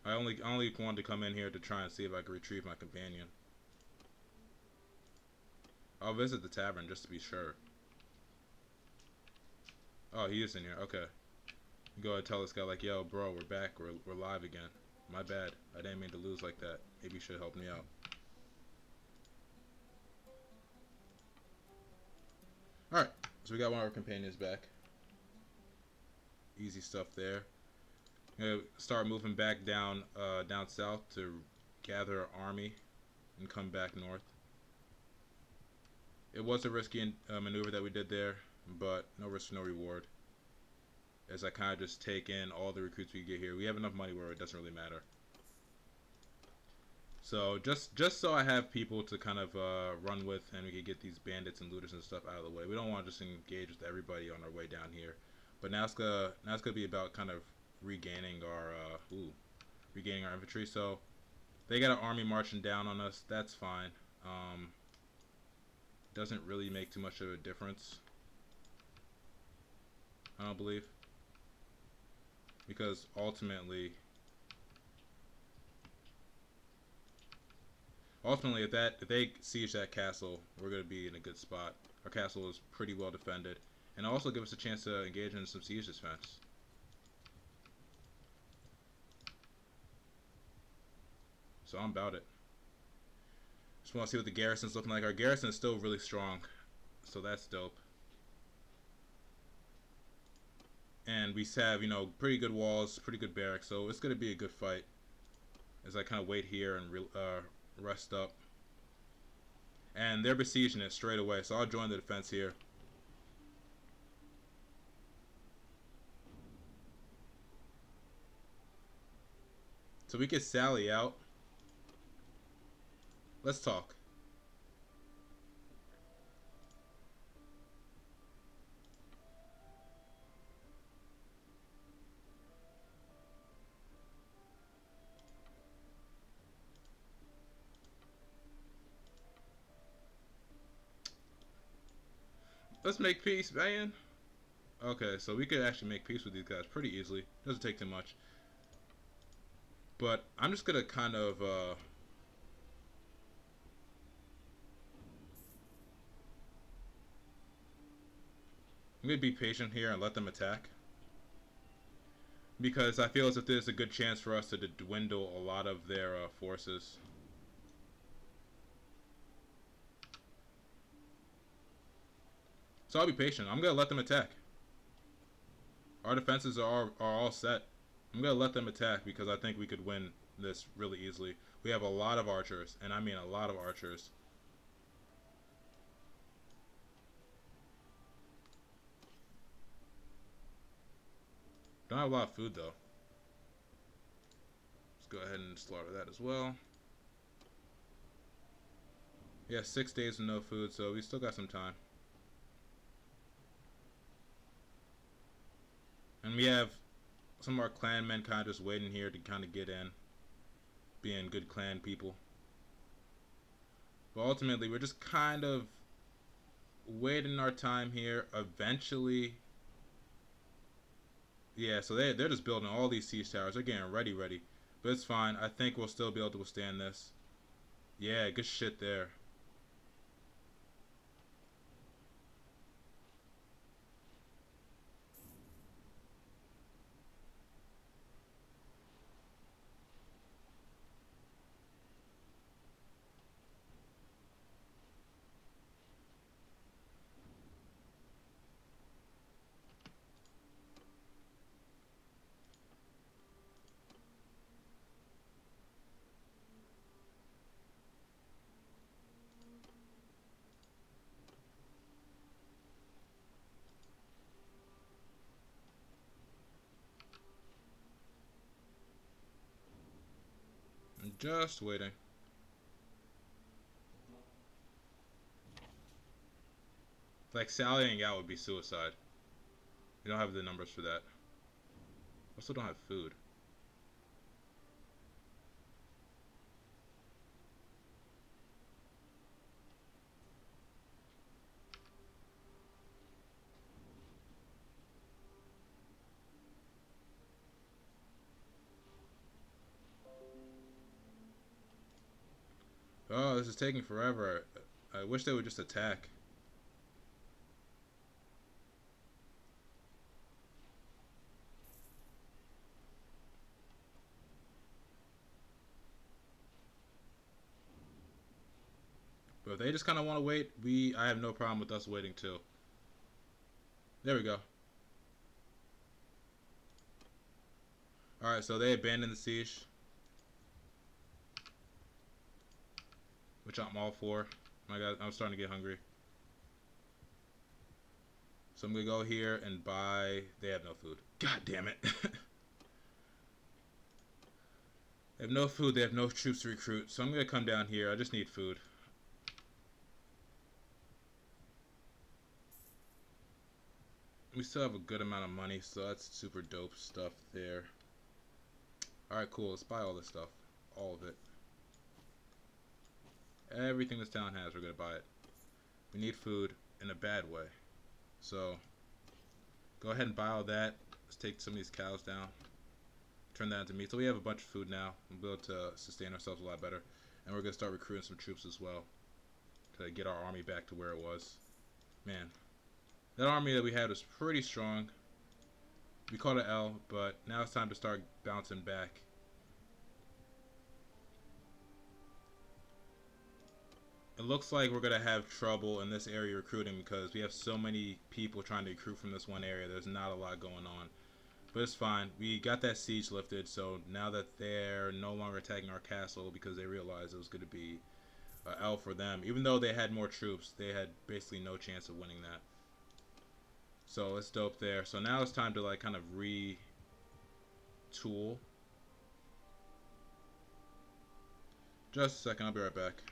I only wanted to come in here to try and see if I could retrieve my companion. I'll visit the tavern just to be sure. Oh, he is in here. Okay. Go ahead and tell this guy like, yo, bro, we're back. We're live again. My bad. I didn't mean to lose like that. Maybe you should help me out. All right. So we got one of our companions back. Easy stuff there. Gonna start moving back down south to gather our army and come back north. It was a risky maneuver that we did there, but no risk, no reward. As I kind of just take in all the recruits we get here. We have enough money where it doesn't really matter. So just so I have people to kind of run with, and we can get these bandits and looters and stuff out of the way. We don't want to just engage with everybody on our way down here. But now it's gonna be about kind of regaining our infantry. So they got an army marching down on us. That's fine. Doesn't really make too much of a difference, I don't believe, because ultimately if they siege that castle, we're gonna be in a good spot. Our castle is pretty well defended, and also give us a chance to engage in some siege defense. So I'm about it. Just want to see what the garrison's looking like. Our garrison is still really strong, so that's dope. And we have, pretty good walls, pretty good barracks, so it's gonna be a good fight. As I kind of wait here and rest up. And they're besieging it straight away, so I'll join the defense here. So we could sally out. Let's talk. Let's make peace, man. Okay, so we could actually make peace with these guys pretty easily. Doesn't take too much. But I'm just gonna kind of I'm gonna be patient here and let them attack because I feel as if there's a good chance for us to dwindle a lot of their forces. So I'll be patient. I'm gonna let them attack. Our defenses are all set. I'm gonna let them attack because I think we could win this really easily. We have a lot of archers, and I mean a lot of archers. Don't have a lot of food though. Let's go ahead and slaughter that as well. Yeah, 6 days with no food, so we still got some time. And we have some of our clan men kind of just waiting here to kind of get in, being good clan people. But ultimately, we're just kind of waiting our time here. Eventually, yeah, so they're just building all these siege towers. They're getting ready. But it's fine. I think we'll still be able to withstand this. Yeah, good shit there. I'm just waiting. Like sallying out would be suicide. We don't have the numbers for that. Also don't have food. Oh, this is taking forever. I wish they would just attack. But if they just kind of want to wait, I have no problem with us waiting too. There we go. All right, so they abandoned the siege, which I'm all for. My God, I'm starting to get hungry. So I'm gonna go here and buy. They have no food. God damn it. They have no food. They have no troops to recruit. So I'm gonna come down here. I just need food. We still have a good amount of money, so that's super dope stuff there. Alright, cool. Let's buy all this stuff. All of it. Everything this town has, we're gonna buy it. We need food in a bad way. So, go ahead and buy all that. Let's take some of these cows down. Turn that into meat. So we have a bunch of food now. We'll be able to sustain ourselves a lot better. And we're gonna start recruiting some troops as well. To get our army back to where it was. Man, that army that we had was pretty strong. We called it L, but now it's time to start bouncing back. It looks like we're gonna have trouble in this area recruiting because we have so many people trying to recruit from this one area. There's not a lot going on, but it's fine. We got that siege lifted, so now that they're no longer attacking our castle because they realized it was going to be L for them, even though they had more troops, they had basically no chance of winning that. So it's dope there. So now it's time to like kind of retool. Just a second, I'll be right back.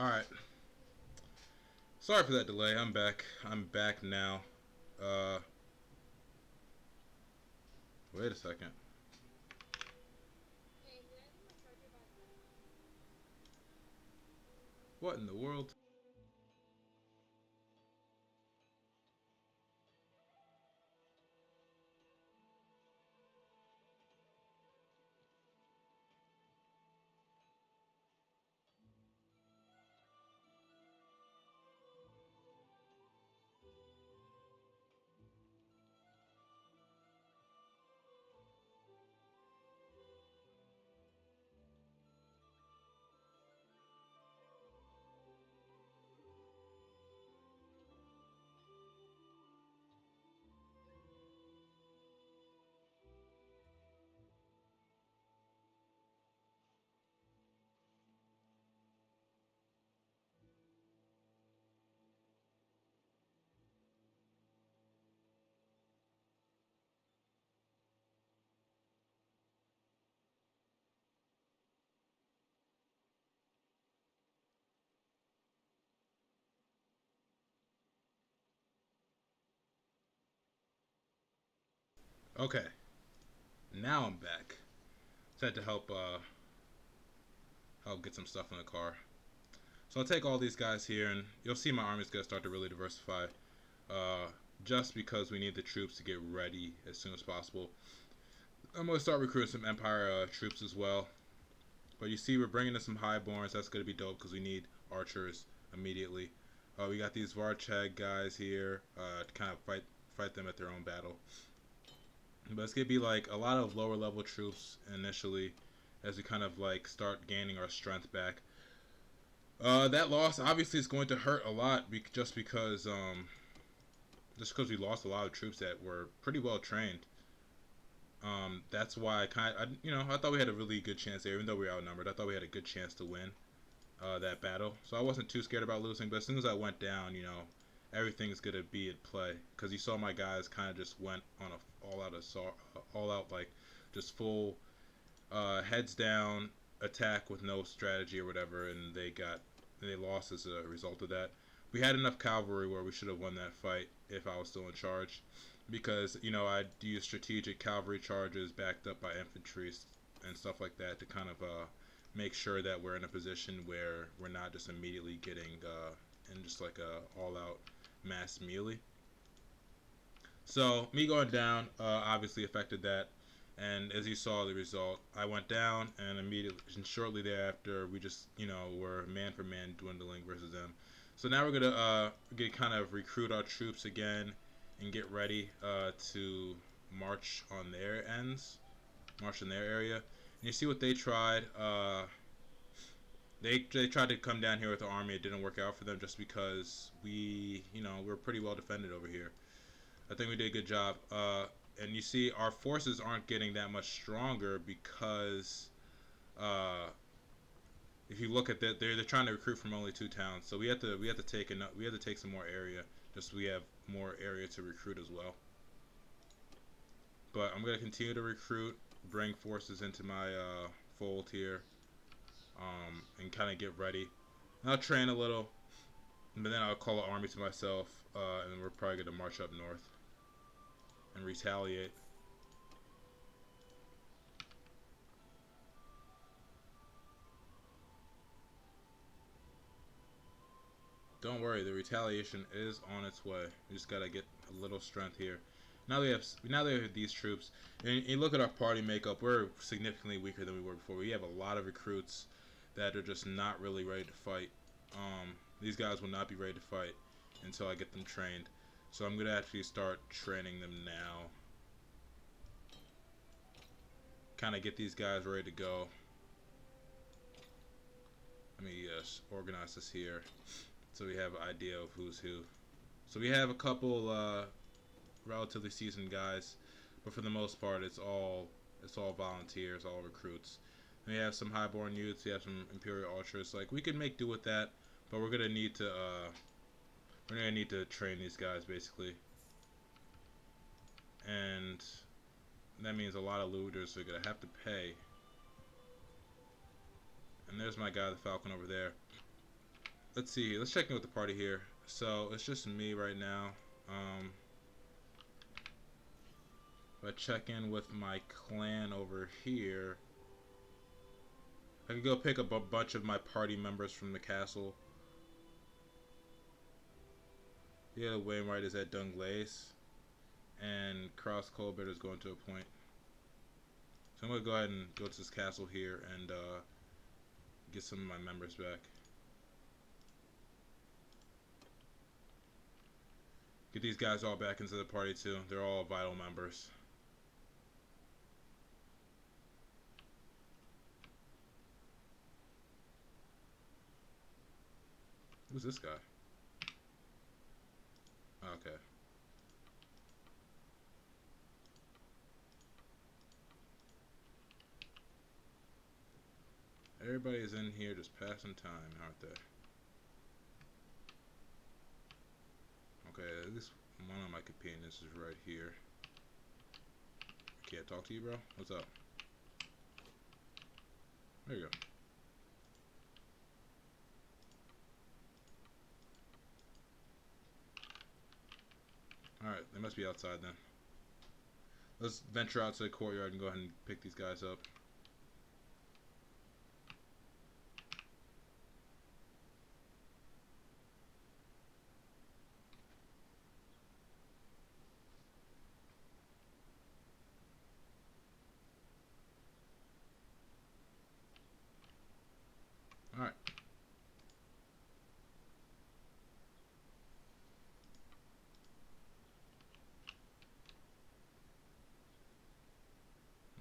Alright. Sorry for that delay. I'm back. I'm back now. Uh, Wait a second. What in the world? Okay. Now I'm back. Just had to help get some stuff in the car. So I'll take all these guys here, and you'll see my army's gonna start to really diversify. Uh, just because we need the troops to get ready as soon as possible. I'm gonna start recruiting some Empire troops as well. But you see, we're bringing in some highborns. That's gonna be dope because we need archers immediately. We got these Varcheg guys here to kind of fight them at their own battle. But it's gonna be like a lot of lower level troops initially, as we kind of like start gaining our strength back. That loss obviously is going to hurt a lot, just because we lost a lot of troops that were pretty well trained. That's why I thought we had a really good chance there, even though we were outnumbered. I thought we had a good chance to win that battle, so I wasn't too scared about losing. But as soon as I went down, everything's gonna be at play because you saw my guys kind of just went on a all-out assault, all-out like just full heads down attack with no strategy or whatever, and they lost as a result of that. We had enough cavalry where we should have won that fight if I was still in charge, because I'd use strategic cavalry charges backed up by infantry and stuff like that to kind of make sure that we're in a position where we're not just immediately getting in just like a all-out mass melee. So me going down obviously affected that, and as you saw the result, I went down, and immediately and shortly thereafter we just were man for man dwindling versus them. So now we're gonna get kind of recruit our troops again and get ready to march on their ends, march in their area. And you see what they tried. They tried to come down here with the army. It didn't work out for them just because we're pretty well defended over here. I think we did a good job. And you see, our forces aren't getting that much stronger because if you look at that, they're trying to recruit from only 2 towns. So we have to take some more area. Just so we have more area to recruit as well. But I'm gonna continue to recruit, bring forces into my fold here, and kind of get ready. And I'll train a little, but then I'll call an army to myself, and we're probably gonna march up north and retaliate. Don't worry, the retaliation is on its way. We just gotta get a little strength here. Now they have these troops, and you look at our party makeup. We're significantly weaker than we were before. We have a lot of recruits that are just not really ready to fight. These guys will not be ready to fight until I get them trained. So I'm gonna actually start training them now. Kind of get these guys ready to go. Let me organize this here so we have an idea of who's who. So we have a couple relatively seasoned guys, but for the most part, it's all volunteers, all recruits. And we have some highborn youths. We have some imperial archers. Like we could make do with that, but we're gonna need to train these guys basically, and that means a lot of looters are gonna have to pay. And there's my guy, the Falcon, over there. let's see. Let's check in with the party here. So it's just me right now. Um, if I check in with my clan over here, I could go pick up a bunch of my party members from the castle. Yeah, Wainwright is at Dunglace, and Cross Colbert is going to a point. So I'm gonna go ahead and go to this castle here and get some of my members back. Get these guys all back into the party too. They're all vital members. Who's this guy? Okay. Everybody's in here just passing time, aren't they? Okay, at least one of my companions is right here. I can't talk to you, bro. What's up? There you go. Alright, they must be outside then. Let's venture out to the courtyard and go ahead and pick these guys up. Alright.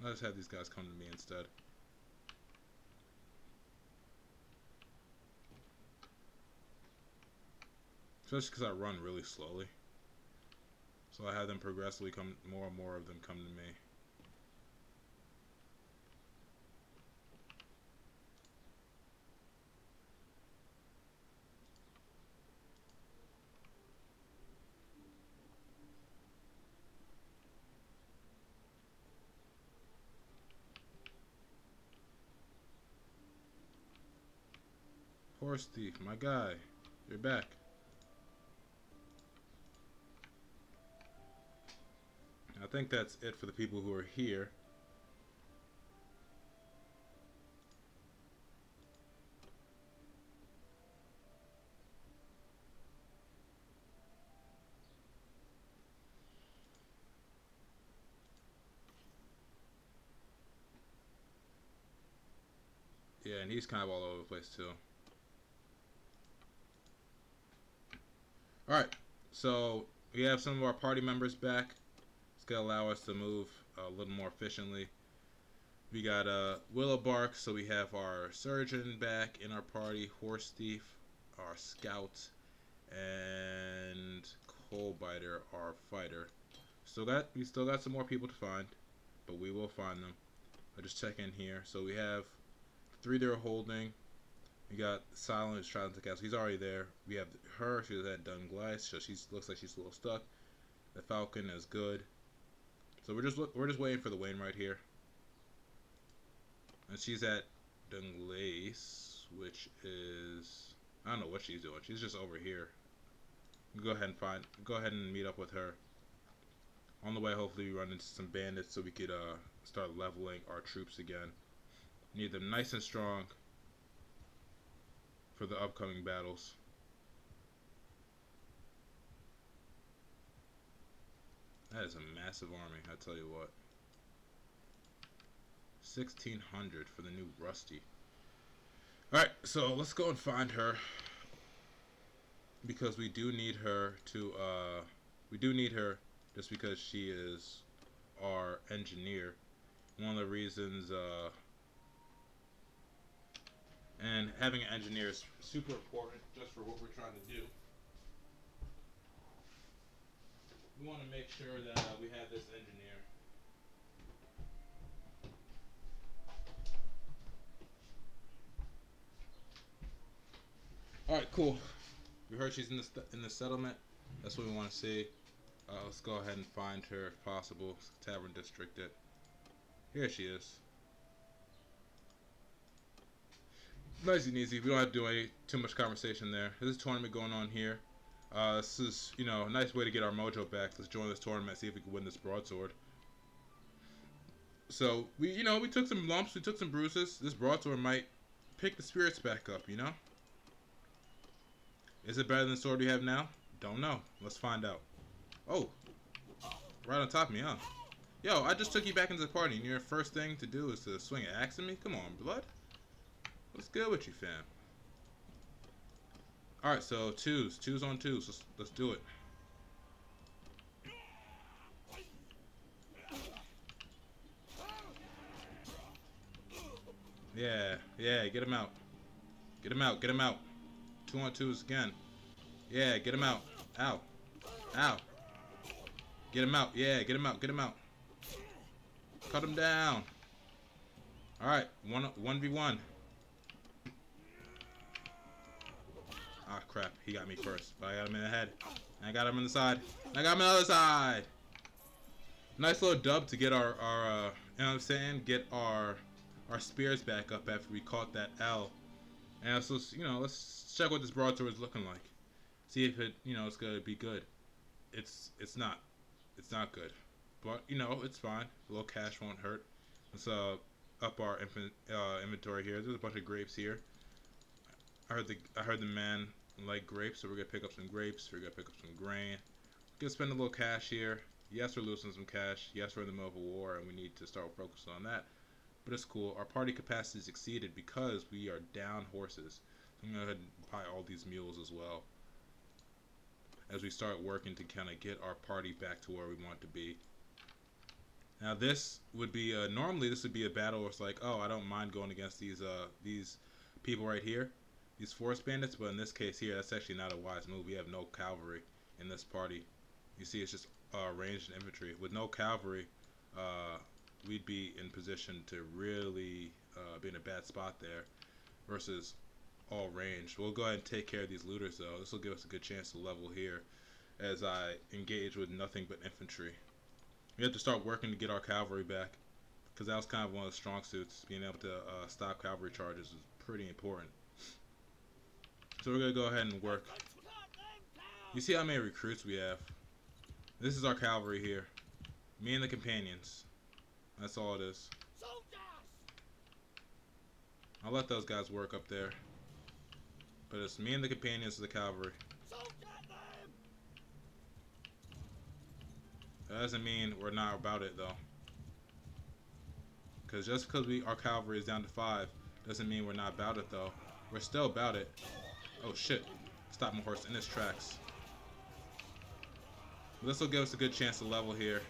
Let's have these guys come to me instead. Especially because I run really slowly. So I have them progressively come, more and more of them come to me. Horse thief, my guy. You're back. I think that's it for the people who are here. Yeah, and he's kind of all over the place too. Alright, so we have some of our party members back. It's going to allow us to move a little more efficiently. We got Willow Bark, so we have our surgeon back in our party, Horse Thief, our scout, and Coalbiter, our fighter. We still got some more people to find, but we will find them. I'll just check in here. So we have 3 they're holding. We got Silent who's traveling to the castle. He's already there. We have her. She's at Dunglace, so she looks like she's a little stuck. The Falcon is good. So we're just waiting for the Wainwright here. And she's at Dunglace, which is I don't know what she's doing. She's just over here. Go ahead and meet up with her. On the way, hopefully we run into some bandits so we could start leveling our troops again. Need them nice and strong for the upcoming battles. That is a massive army, I tell you what. 1,600 for the new Rusty. Alright, so let's go and find her. Because we do need her to, we do need her just because she is our engineer. One of the reasons, and having an engineer is super important just for what we're trying to do. We want to make sure that we have this engineer. All right, cool. We heard she's in the settlement. That's what we want to see. Let's go ahead and find her if possible. Tavern District it. Here she is. Nice and easy. We don't have to do too much conversation there. There's a tournament going on here. This is, a nice way to get our mojo back. Let's join this tournament, see if we can win this broadsword. So we took some lumps, we took some bruises. This broadsword might pick the spirits back up. Is it better than the sword we have now? Don't know. Let's find out. Oh, right on top of me, huh? Yo, I just took you back into the party, and your first thing to do is to swing an axe at me? Come on, blood. What's good with you, fam? Alright, so twos on twos. Let's do it. Yeah, get him out. Get him out, get him out. 2-on-2s again. Yeah, get him out. Ow. Ow. Get him out. Yeah, get him out, get him out. Cut him down. Alright, 1v1. Ah, crap. He got me first. But I got him in the head. I got him on the side. I got him on the other side. Nice little dub to get our you know what I'm saying? Get our spears back up after we caught that L. And so, let's check what this broadsword is looking like. See if it, it's gonna be good. It's not. It's not good. But, it's fine. A little cash won't hurt. Let's up our inventory here. There's a bunch of grapes here. I heard the man like grapes, so we're gonna pick up some grapes. We're gonna pick up some grain. We're gonna spend a little cash here. Yes, we're losing some cash. Yes, we're in the middle of a war, and we need to start focusing on that. But it's cool. Our party capacity is exceeded because we are down horses. So I'm gonna go ahead and buy all these mules as well, as we start working to kind of get our party back to where we want to be. Now this would be normally this would be a battle where it's like, oh, I don't mind going against these people right here, these forest bandits. But in this case here, that's actually not a wise move. We have no cavalry in this party. You see, it's just ranged infantry. With no cavalry, we'd be in position to really be in a bad spot there, versus all ranged. We'll go ahead and take care of these looters though. This will give us a good chance to level here as I engage with nothing but infantry. We have to start working to get our cavalry back, because that was kind of one of the strong suits. Being able to stop cavalry charges is pretty important. So we're going to go ahead and work. You see how many recruits we have? This is our cavalry here. Me and the companions. That's all it is. I'll let those guys work up there. But it's me and the companions of the cavalry. That doesn't mean we're not about it though. Because just because our cavalry is down to 5 doesn't mean we're not about it though. We're still about it. Oh shit. Stop my horse in its tracks. This will give us a good chance to level here.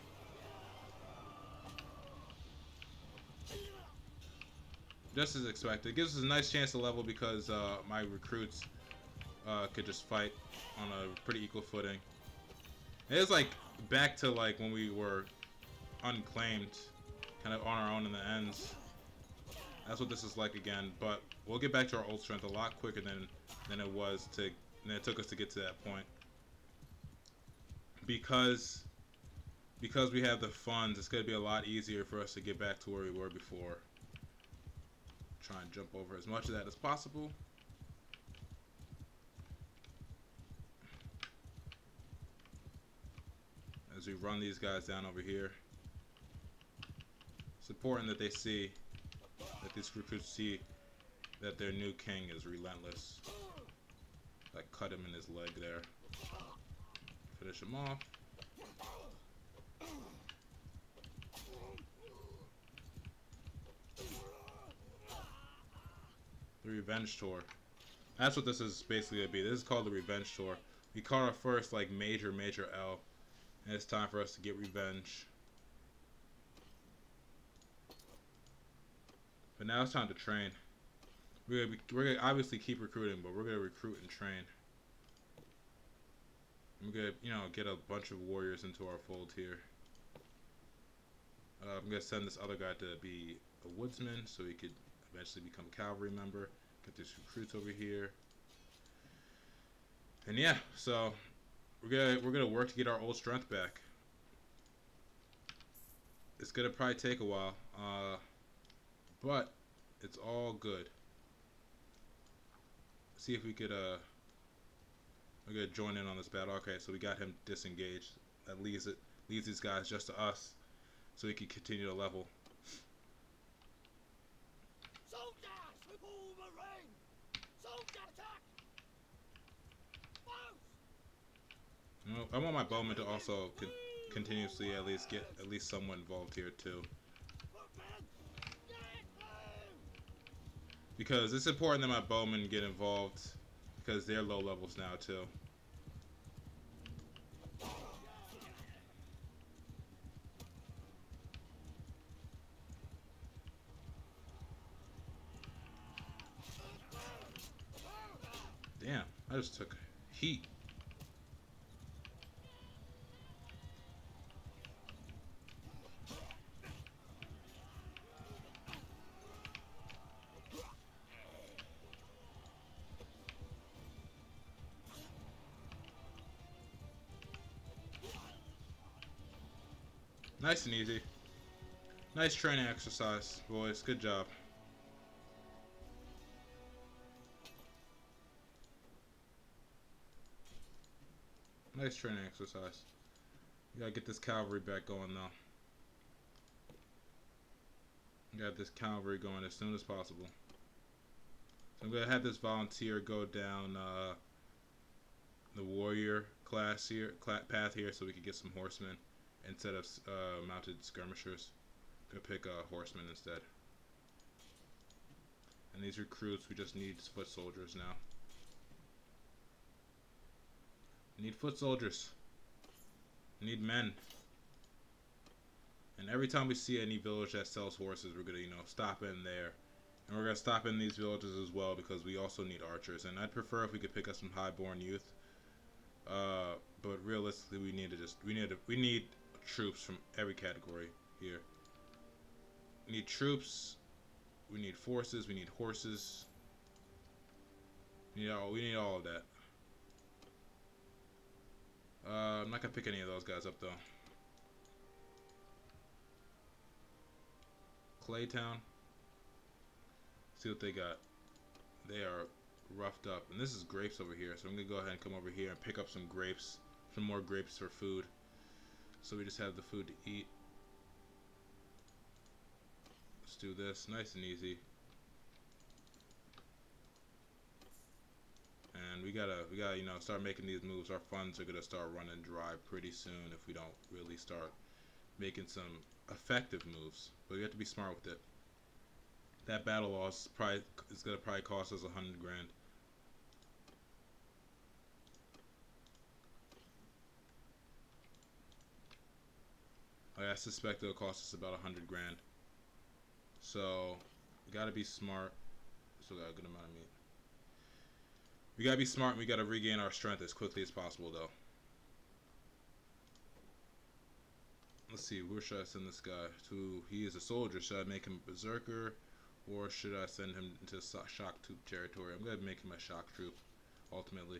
Just as expected. It gives us a nice chance to level because my recruits could just fight on a pretty equal footing. It is like back to like when we were unclaimed, kind of on our own in the ends. That's what this is like again, but we'll get back to our old strength a lot quicker than it took us to get to that point. Because we have the funds, it's gonna be a lot easier for us to get back to where we were before. Try and jump over as much of that as possible. As we run these guys down over here. It's important that they see, that these recruits see that their new king is relentless. Like cut him in his leg there. Finish him off. The Revenge Tour. That's what this is basically going to be. This is called the Revenge Tour. We caught our first like major L. And it's time for us to get revenge. But now it's time to train. We're gonna obviously keep recruiting, but we're gonna recruit and train. We're gonna, get a bunch of warriors into our fold here. I'm gonna send this other guy to be a woodsman, so he could eventually become a cavalry member. Get these recruits over here. And yeah, so we're gonna work to get our old strength back. It's gonna probably take a while, but it's all good. see if we could we're gonna join in on this battle. Okay, so we got him disengaged. That leaves these guys just to us, so we can continue to level. Soldiers, pull the ring. Soldier attack. Bows. You know, I want my bowmen to also continuously at least get at least somewhat involved here too, Footmen, get through. because it's important that my bowmen get involved because they're low levels now too. Damn, I just took heat. Nice and easy. Nice training exercise, boys. Good job. Nice training exercise. We gotta get this cavalry back going though. We got this cavalry going as soon as possible. So I'm gonna have this volunteer go down the warrior class here, path here, so we can get some horsemen instead of mounted skirmishers. Gonna pick horsemen instead. And these recruits, we just need foot soldiers now. We need foot soldiers. We need men. And every time we see any village that sells horses, we're gonna, stop in there. And we're gonna stop in these villages as well because we also need archers. And I'd prefer if we could pick up some highborn youth. But realistically, we need troops from every category here. We need troops. We need forces. We need horses. We need all of that. I'm not gonna pick any of those guys up though. Claytown. See what they got. They are roughed up, and this is grapes over here. So I'm gonna go ahead and come over here and pick up some grapes, some more grapes for food. So we just have the food to eat. Let's do this, nice and easy. And we gotta, start making these moves. Our funds are gonna start running dry pretty soon if we don't really start making some effective moves. But we have to be smart with it. That battle loss is gonna probably cost us 100 grand. I suspect it'll cost us about 100 grand. So we gotta be smart. Still got a good amount of meat. We gotta be smart and we gotta regain our strength as quickly as possible though. Let's see, where should I send this guy to? He is a soldier. Should I make him a berserker, or should I send him into shock troop territory? I'm gonna make him a shock troop ultimately.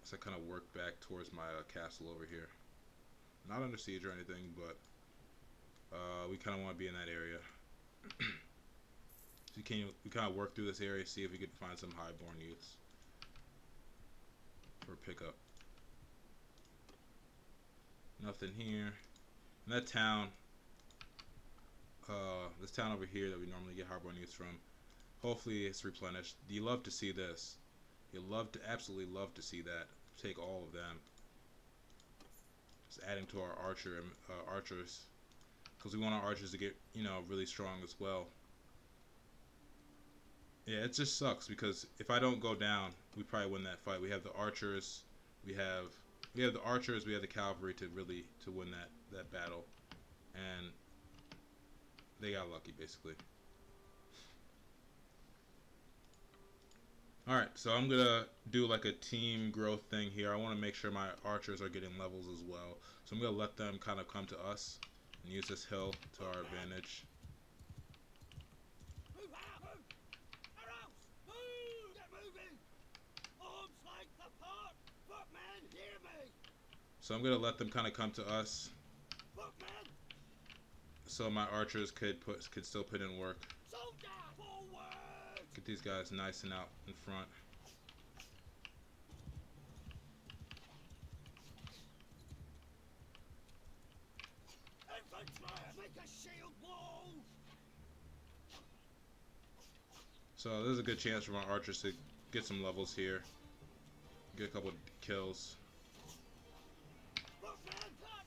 So I kind of work back towards my castle over here. Not under siege or anything, but we kind of want to be in that area. So we kind of work through this area, see if we could find some highborn youths for pickup. Nothing here. And that town, this town over here that we normally get highborn youths from, hopefully it's replenished. You love to see this. You absolutely love to see that. Take all of them. Just adding to our archers, because we want our archers to get, really strong as well. Yeah, it just sucks because if I don't go down, we probably win that fight. We have the archers, we have the archers, we have the cavalry to win that battle, and they got lucky basically. Alright, so I'm gonna do like a team growth thing here. I want to make sure my archers are getting levels as well. So I'm gonna let them kind of come to us and use this hill to our advantage. Move out! Move! Arrows! Move! Get moving! Arms length apart! Footmen, hear me! So I'm gonna let them kind of come to us, Footmen! so my archers could still put in work. Soldier! Forward! Get these guys nice and out in front. Infantry, make a shield wall! So there's a good chance for my archers to get some levels here. Get a couple kills.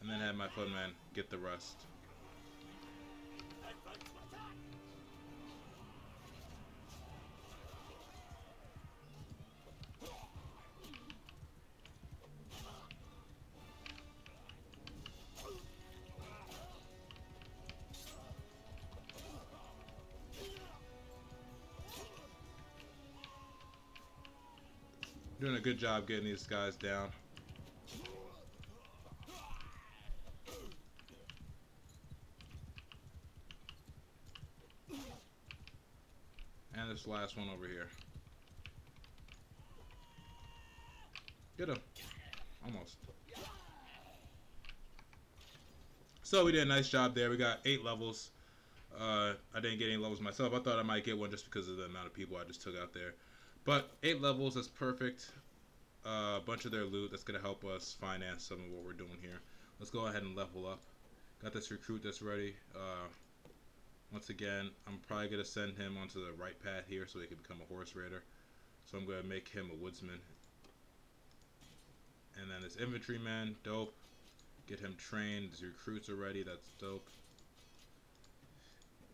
And then have my footmen get the rest. Doing a good job getting these guys down. And this last one over here. Get him. Almost. So we did a nice job there. We got 8 levels. I didn't get any levels myself. I thought I might get one just because of the amount of people I just took out there. But 8 levels, that's perfect. A bunch of their loot. That's going to help us finance some of what we're doing here. Let's go ahead and level up. Got this recruit that's ready. Once again, I'm probably going to send him onto the right path here so he can become a horse raider. So I'm going to make him a woodsman. And then this infantryman, dope. Get him trained. His recruits are ready. That's dope.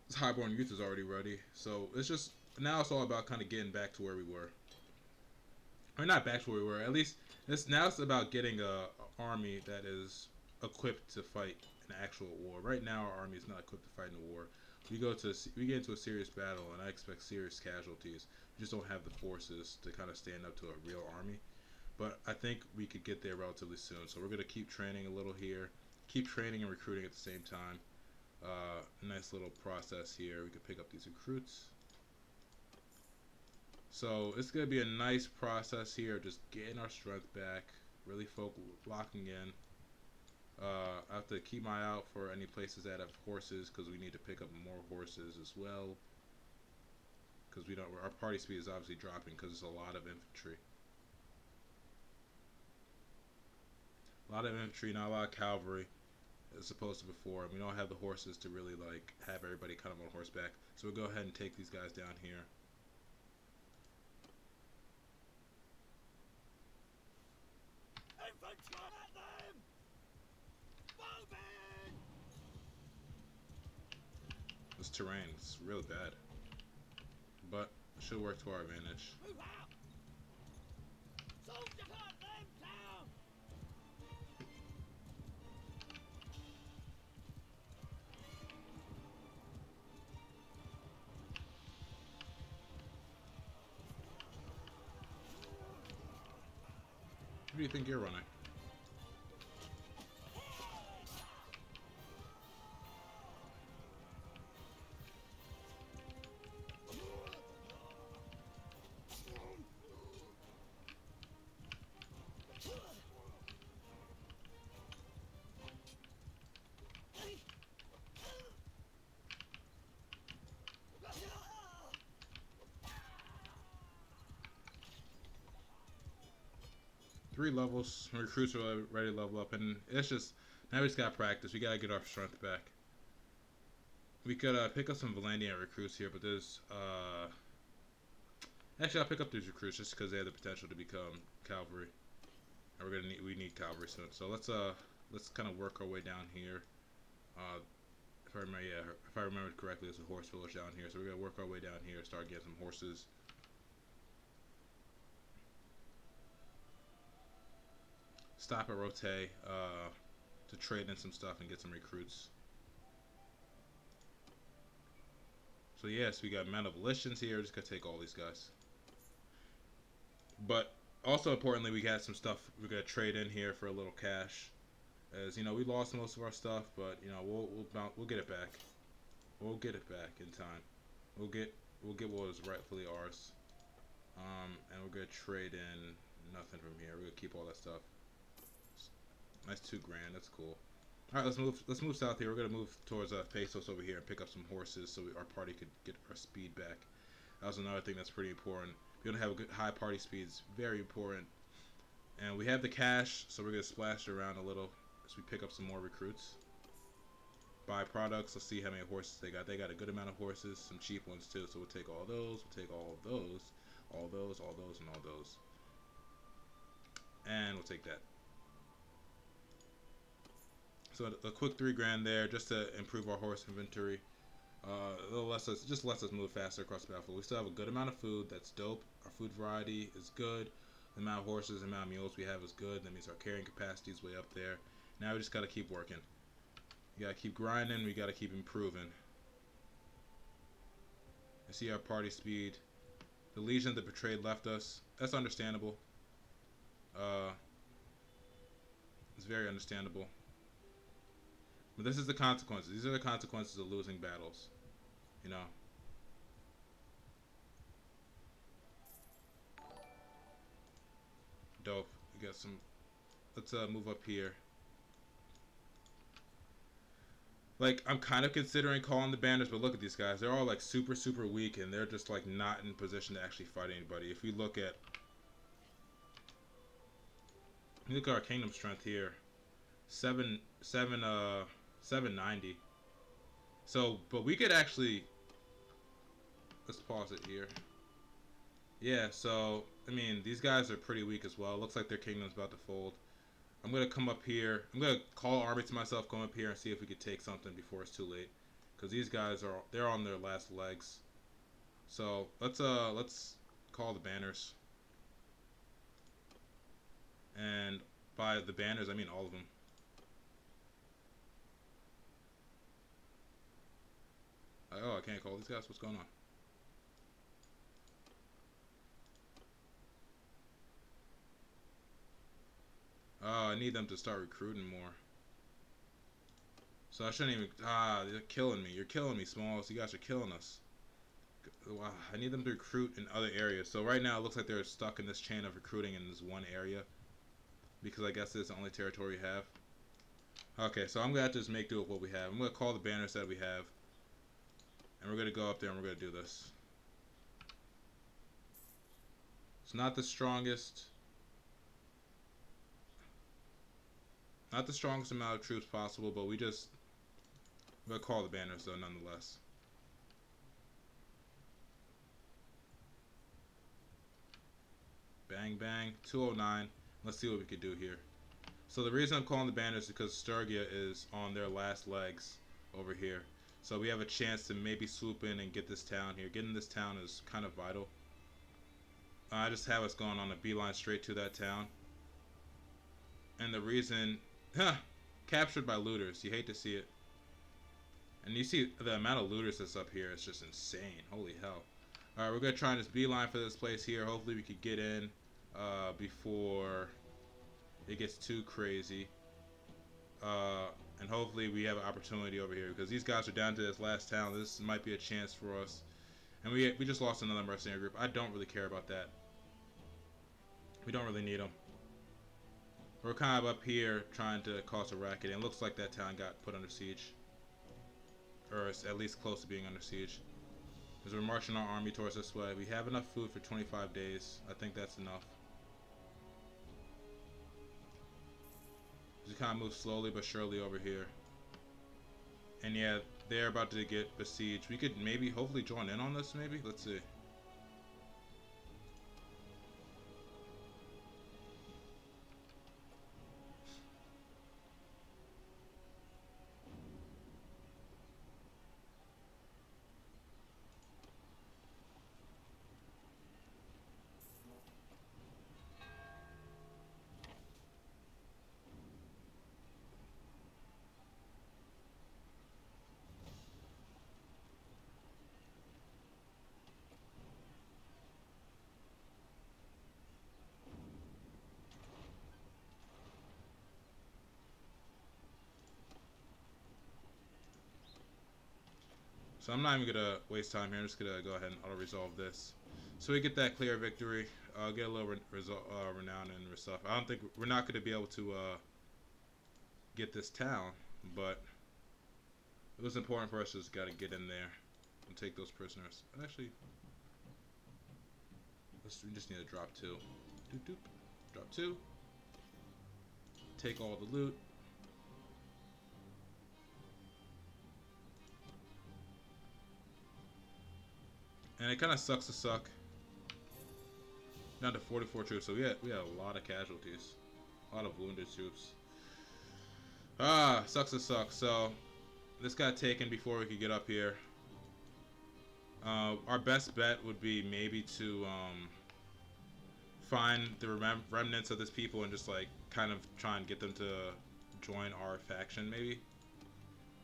This highborn youth is already ready. So it's just, now it's all about kind of getting back to where we were. Or not back to where we were. At least, now it's about getting a army that is equipped to fight an actual war. Right now, our army is not equipped to fight in a war. We get into a serious battle, and I expect serious casualties. We just don't have the forces to kind of stand up to a real army. But I think we could get there relatively soon. So we're going to keep training a little here. Keep training and recruiting at the same time. Nice little process here. We could pick up these recruits. So it's going to be a nice process here. Just getting our strength back. Really locking in. I have to keep my eye out for any places that have horses, because we need to pick up more horses as well. Because our party speed is obviously dropping because there's a lot of infantry. A lot of infantry, not a lot of cavalry, as opposed to before. And we don't have the horses to really like have everybody kind of on horseback. So we'll go ahead and take these guys down here. Infantry at them! Moving! This terrain is really bad, but it should work to our advantage. Move out! Soldier, cut them down! What do you think you're running? Three levels. Recruits are ready to level up, and it's just now we just gotta practice. We gotta get our strength back. We could pick up some Valandian recruits here, but there's actually I'll pick up these recruits just because they have the potential to become cavalry, and we need cavalry soon. So let's kind of work our way down here. If I remember correctly, there's a horse village down here, so we're gonna work our way down here, start getting some horses. Stop at Rote to trade in some stuff and get some recruits. So yes, we got Malevolicians here. Just gonna take all these guys. But also importantly, we got some stuff we're gonna trade in here for a little cash. As you know, we lost most of our stuff, but you know we'll get it back. We'll get it back in time. We'll get what is rightfully ours. And we're gonna trade in nothing from here. We're gonna keep all that stuff. Nice $2 grand. That's cool. All right, let's move south here. We're gonna move towards Pesos over here and pick up some horses so our party could get our speed back. That was another thing that's pretty important. Being able to have a good high party speed is very important. And we have the cash, so we're gonna splash it around a little as we pick up some more recruits. Buy products. Let's see how many horses they got. They got a good amount of horses, some cheap ones too. So we'll take all those. We'll take all of those, all those, all those, and all those. And we'll take that. So a quick 3 grand there, just to improve our horse inventory. It'll just lets us move faster across the battlefield. We still have a good amount of food. That's dope. Our food variety is good. The amount of horses, the amount of mules we have is good. That means our carrying capacity is way up there. Now we just gotta keep working. We gotta keep grinding. We gotta keep improving. I see our party speed. The Legion of the Betrayed left us. That's understandable. It's very understandable. But this is the consequences. These are the consequences of losing battles. You know. Dope. We got some. Let's move up here. Like, I'm kind of considering calling the banners, but look at these guys. They're all like super, super weak, and they're just like not in position to actually fight anybody. If we look at our kingdom strength here, 790. So, but we could actually, let's pause it here. Yeah, so I mean, these guys are pretty weak as well. Looks like their kingdom's about to fold. I'm gonna come up here. I'm gonna call army to myself, come up here and see if we could take something before it's too late. Cause these guys they're on their last legs. So let's call the banners. And by the banners I mean all of them. Oh, I can't call these guys. What's going on? Oh, I need them to start recruiting more. So I shouldn't even. They're killing me. You're killing me, Smalls. You guys are killing us. Wow, I need them to recruit in other areas. So right now it looks like they're stuck in this chain of recruiting in this one area. Because I guess it's the only territory we have. Okay, so I'm going to have to just make do with what we have. I'm going to call the banners that we have. And we're going to go up there and we're going to do this. It's not the strongest. Not the strongest amount of troops possible, but we're going to call the banners though nonetheless. Bang, bang. 209. Let's see what we could do here. So the reason I'm calling the banners is because Sturgia is on their last legs over here. So we have a chance to maybe swoop in and get this town here. Getting this town is kind of vital. I just have us going on a beeline straight to that town. And the reason... captured by looters. You hate to see it. And you see the amount of looters that's up here is just insane. Holy hell. Alright, we're going to try and just beeline for this place here. Hopefully we could get in before it gets too crazy. And hopefully we have an opportunity over here. Because these guys are down to this last town. This might be a chance for us. And we just lost another mercenary group. I don't really care about that. We don't really need them. We're kind of up here trying to cause a racket. And it looks like that town got put under siege. Or it's at least close to being under siege. As we're marching our army towards this way. We have enough food for 25 days. I think that's enough. Just kind of move slowly but surely over here. And yeah, they're about to get besieged. We could maybe, hopefully join in on this maybe? Let's see. So I'm not even going to waste time here. I'm just going to go ahead and auto-resolve this. So we get that clear victory. Get a little renown and stuff. I don't think we're not going to be able to get this town, but it was important for us to just got to get in there and take those prisoners. Actually, We just need to drop 2. Doop doop. Drop 2. Take all the loot. And it kind of sucks to suck. Down to 44 troops, so we had a lot of casualties. A lot of wounded troops. Sucks to suck. So, this got taken before we could get up here. Our best bet would be maybe to find the remnants of this people and just like kind of try and get them to join our faction maybe.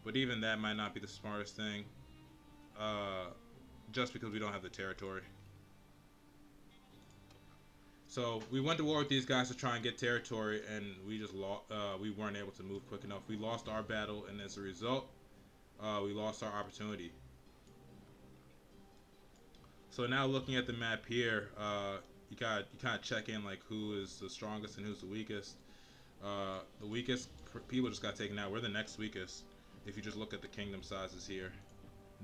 But even that might not be the smartest thing. Just because we don't have the territory. So we went to war with these guys to try and get territory, and we just we weren't able to move quick enough. We lost our battle, and as a result, we lost our opportunity. So now looking at the map here, you kind of check in like who is the strongest and who's the weakest. The weakest people just got taken out. We're the next weakest. If you just look at the kingdom sizes here,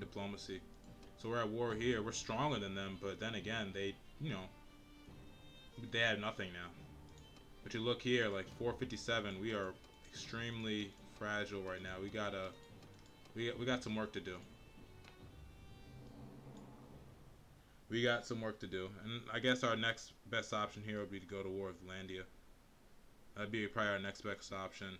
diplomacy. So we're at war here. We're stronger than them, but then again, they have nothing now. But you look here, like 457, we are extremely fragile right now. We got some work to do. We got some work to do, and I guess our next best option here would be to go to war with Landia. That'd be probably our next best option,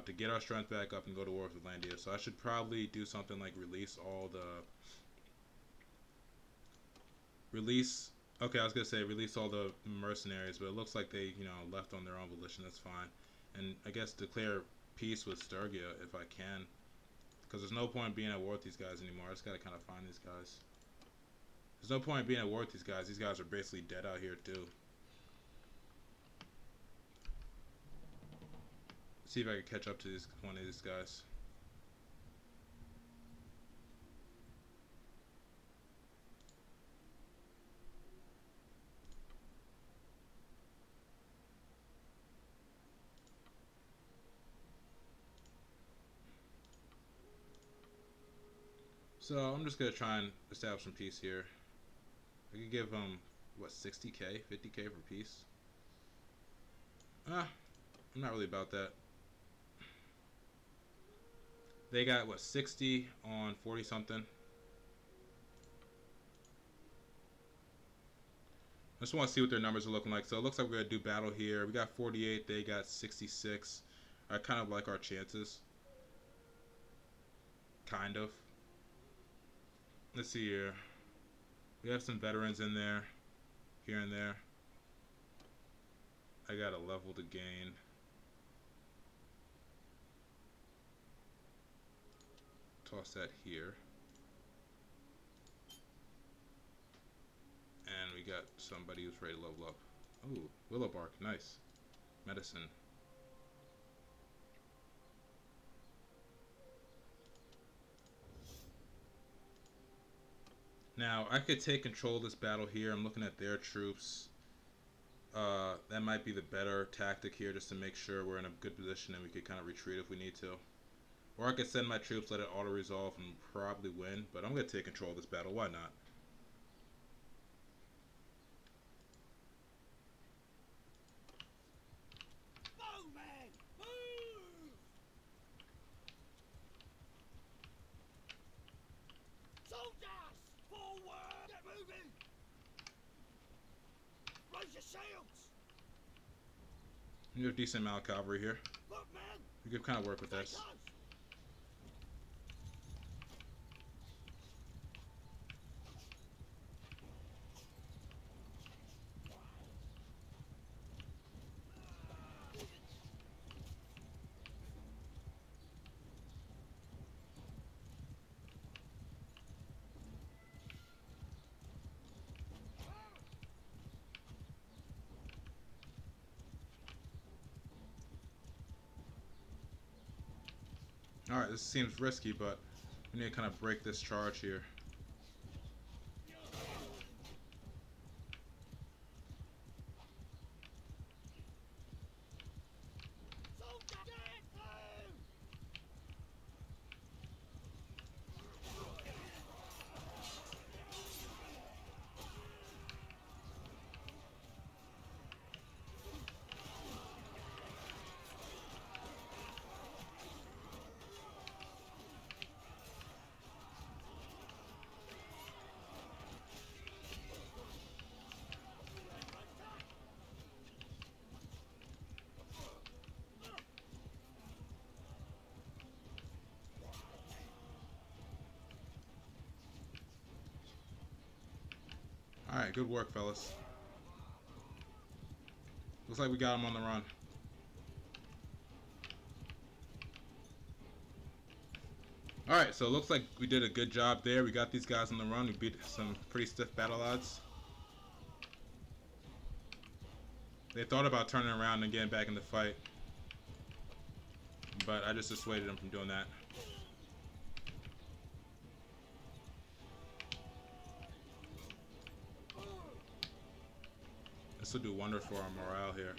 to get our strength back up and go to war with Landia. So I should probably do something like release all the mercenaries, but it looks like they, left on their own volition. That's fine. And I guess declare peace with Sturgia if I can. Because there's no point being at war with these guys anymore. I just gotta kind of find these guys. There's no point being at war with these guys. These guys are basically dead out here too. See if I can catch up to one of these guys. So I'm just gonna try and establish some peace here. I could give them what, 60k, 50k for peace. I'm not really about that. They got what, 60 on 40 something. I just want to see what their numbers are looking like. So it looks like we're gonna do battle here. We got 48. They got 66. I kind of like our chances. Kind of. Let's see here. We have some veterans in there, here and there. I got a level to gain. Toss that here. And we got somebody who's ready to level up. Ooh, willow bark, nice. Medicine. Now, I could take control of this battle here. I'm looking at their troops. That might be the better tactic here, just to make sure we're in a good position and we could kind of retreat if we need to. Or I could send my troops, let it auto-resolve, and probably win. But I'm going to take control of this battle. Why not? Bowman, move! Soldiers, forward! Get moving! Raise your shields! You have a decent amount of cavalry here. Look, man! We could kind of work with this. Close. Alright, this seems risky, but we need to kind of break this charge here. Alright, good work, fellas. Looks like we got him on the run. Alright, so it looks like we did a good job there. We got these guys on the run. We beat some pretty stiff battle odds. They thought about turning around and getting back in the fight, but I just dissuaded them from doing that. This will do wonders for our morale here.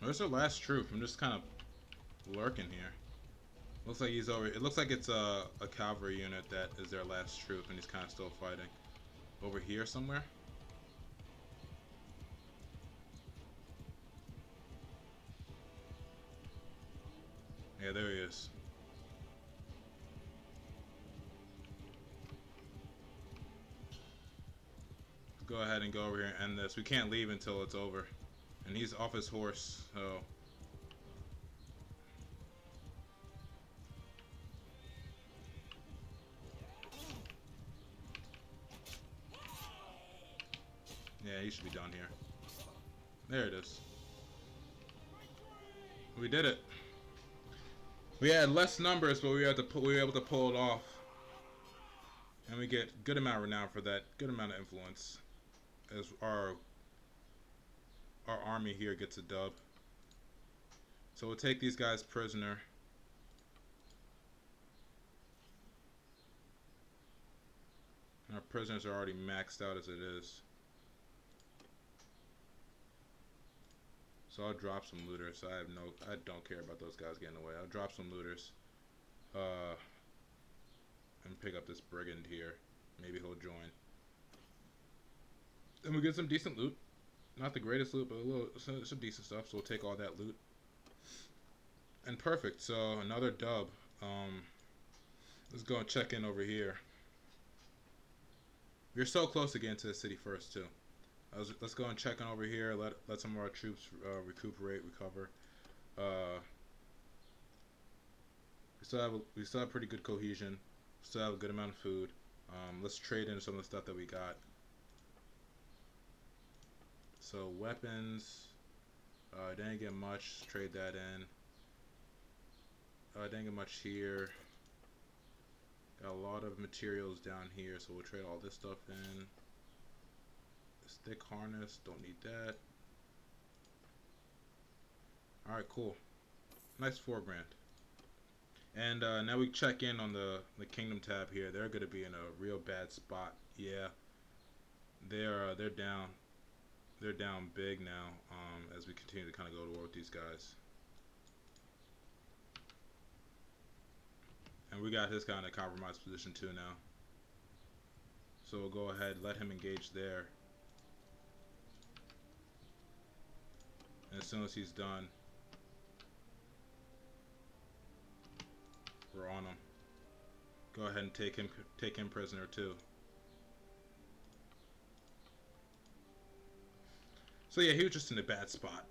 Where's our last troop? I'm just kind of lurking here. Looks like he's over. It looks like it's a cavalry unit that is their last troop, and he's kind of still fighting. Over here somewhere? Yeah, there he is. Go ahead and go over here and end this. We can't leave until it's over. And he's off his horse, so... yeah, he should be down here. There it is. We did it. We had less numbers, but we were able to pull it off. And we get good amount of renown for that. Good amount of influence. As our army here gets a dub. So we'll take these guys prisoner. And our prisoners are already maxed out as it is. So I'll drop some looters. I don't care about those guys getting away. I'll drop some looters. And pick up this brigand here. Maybe he'll join. And we get some decent loot. Not the greatest loot, but some decent stuff. So we'll take all that loot. And perfect. So another dub. Let's go and check in over here. We're so close to getting to the city first too. Let's go and check in over here. Let some of our troops recuperate, recover. We still have pretty good cohesion. Still have a good amount of food. Let's trade in some of the stuff that we got. So weapons. Didn't get much. Trade that in. Didn't get much here. Got a lot of materials down here, so we'll trade all this stuff in. Stick harness, don't need that. Alright, cool. Nice 4 grand. And now we check in on the kingdom tab here. They're gonna be in a real bad spot. Yeah. They're down. They're down big now, as we continue to kind of go to war with these guys. And we got his guy in a compromised position too now. So we'll go ahead, let him engage there. And as soon as he's done, we're on him. Go ahead and take him prisoner too. So yeah, he was just in a bad spot.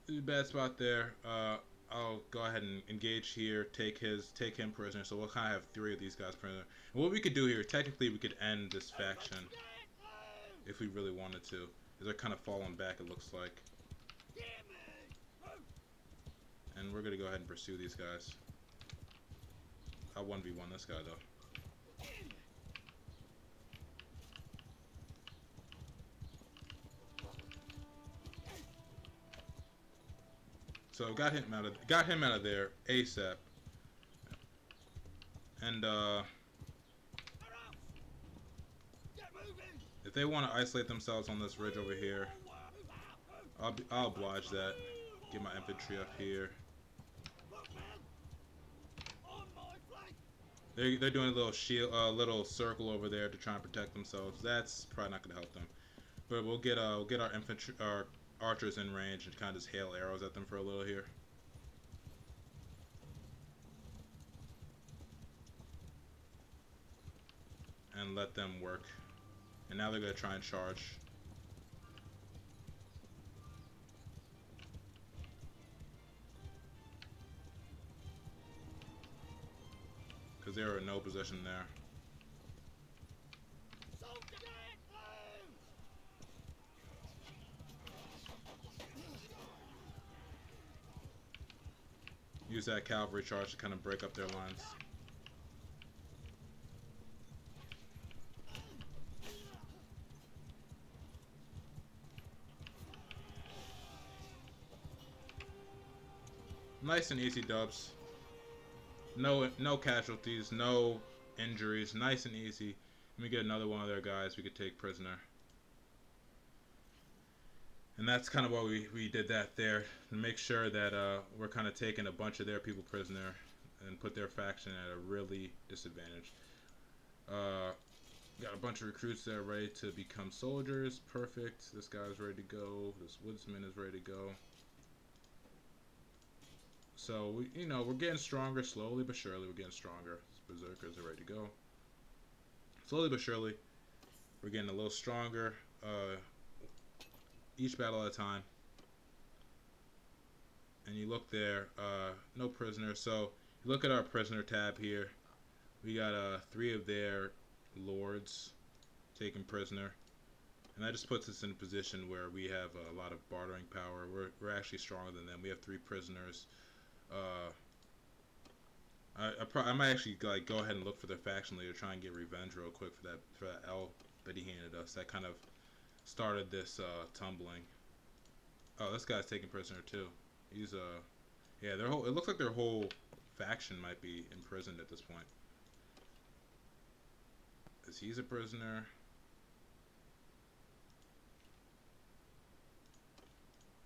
A bad spot there. I'll go ahead and engage here, take him prisoner. So we'll kind of have 3 of these guys prisoner. And what we could do here, technically, we could end this faction if we really wanted to. They're kind of falling back, it looks like. And we're gonna go ahead and pursue these guys. I'll 1v1 this guy though. So got him out of there ASAP. And if they want to isolate themselves on this ridge over here, I'll oblige that. Get my infantry up here. They're doing a little shield, little circle over there to try and protect themselves. That's probably not gonna help them. But we'll get our infantry, our archers in range and kind of just hail arrows at them for a little here, and let them work. And now they're gonna try and charge because they were in no position there. Soldier get loose! Use that cavalry charge to kind of break up their lines. Nice and easy dubs. No casualties, no injuries. Nice and easy. Let me get another one of their guys we could take prisoner. And that's kind of why we did that there, to make sure that we're kind of taking a bunch of their people prisoner and put their faction at a really disadvantage. Uh, got a bunch of recruits that are ready to become soldiers. Perfect. This guy's ready to go. This woodsman is ready to go. So we're getting stronger slowly but surely. We're getting stronger. These berserkers are ready to go. Slowly but surely, we're getting a little stronger. Each battle at a time. And you look there, no prisoners. So you look at our prisoner tab here. We got 3 of their lords taken prisoner, and that just puts us in a position where we have a lot of bartering power. We're actually stronger than them. We have 3 prisoners. I might actually like go ahead and look for their faction leader, try and get revenge real quick for that L that he handed us. That kind of started this tumbling. Oh, this guy's taken prisoner too. He's yeah, their whole, it looks like their whole faction might be imprisoned at this point. Is he's a prisoner?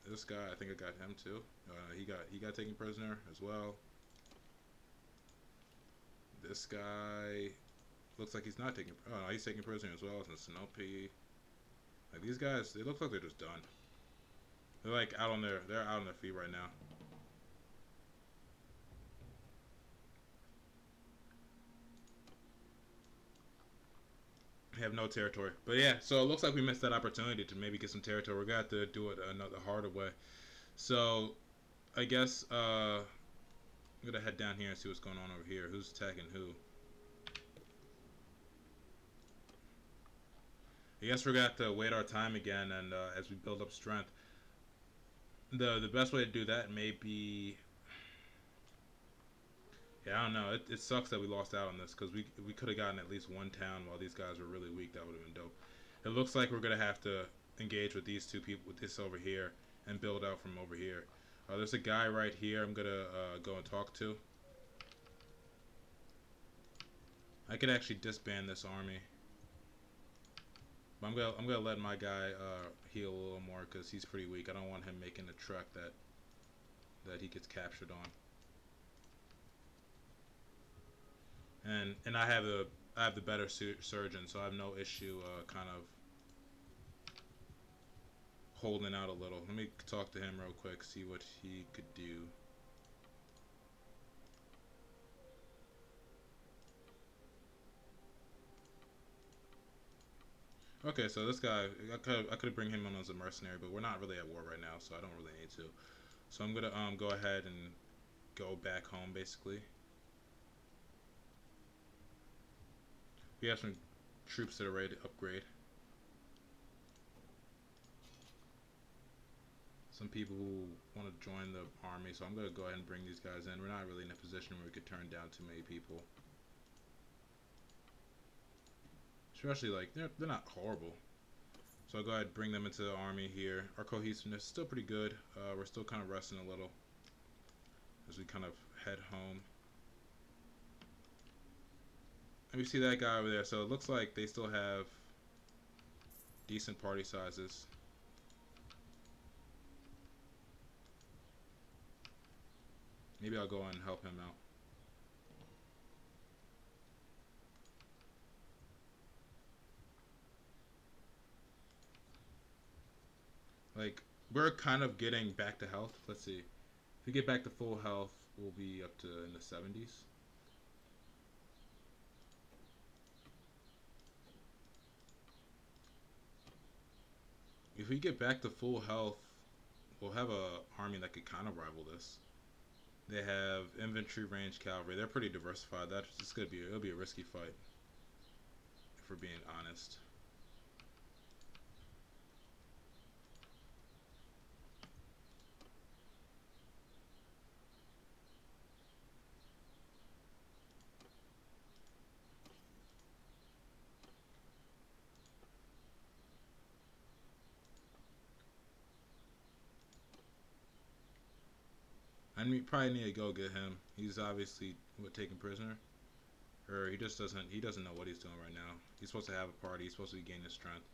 This guy, I think I got him too. He got taken prisoner as well. This guy looks like he's not taking. Oh no, he's taking prisoner as well. It's Sinope. Like these guys, they look like they're just done. They're like out on their, they're out on their feet right now. They have no territory. But yeah, so it looks like we missed that opportunity to maybe get some territory. We're gonna have to do it another harder way. So I guess I'm gonna head down here and see what's going on over here. Who's attacking who? I guess we're gonna have to wait our time again, and as we build up strength. The best way to do that may be, yeah, I don't know. It sucks that we lost out on this because we could have gotten at least one town while these guys were really weak. That would have been dope. It looks like we're gonna have to engage with these 2 people, with this over here, and build out from over here. There's a guy right here I'm gonna go and talk to. I could actually disband this army. But I'm gonna let my guy heal a little more because he's pretty weak. I don't want him making a trek that he gets captured on. And I have the better surgeon, so I have no issue kind of holding out a little. Let me talk to him real quick, see what he could do. Okay, so this guy, I could bring him on as a mercenary, but we're not really at war right now, so I don't really need to. So I'm gonna go ahead and go back home basically. We have some troops that are ready to upgrade. Some people who want to join the army, so I'm gonna go ahead and bring these guys in. We're not really in a position where we could turn down too many people. Especially like they're not horrible. So I'll go ahead and bring them into the army here. Our cohesiveness is still pretty good. We're still kind of resting a little as we kind of head home. And we see that guy over there. So it looks like they still have decent party sizes. Maybe I'll go and help him out. Like, we're kind of getting back to health. Let's see. If we get back to full health, we'll be up to in the 70s. If we get back to full health, we'll have a army that could kind of rival this. They have infantry, range, cavalry. They're pretty diversified. That's just gonna be it'll be a risky fight if we're being honest. I mean, probably need to go get him. He's obviously taken prisoner, or he just doesn't know what he's doing right now. He's supposed to have a party. He's supposed to be gaining strength.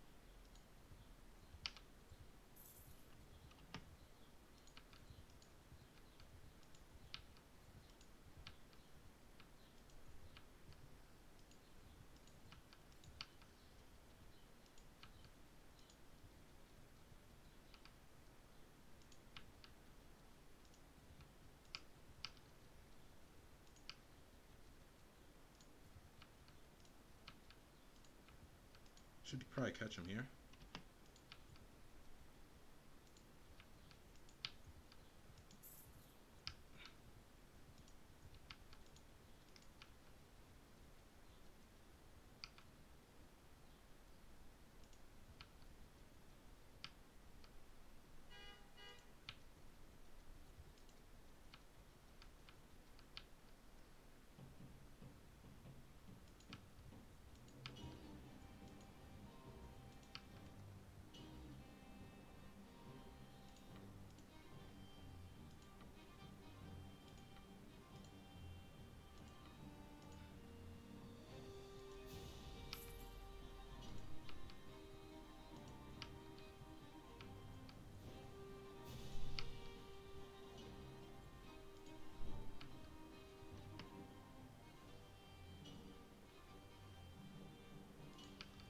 Should probably catch him here.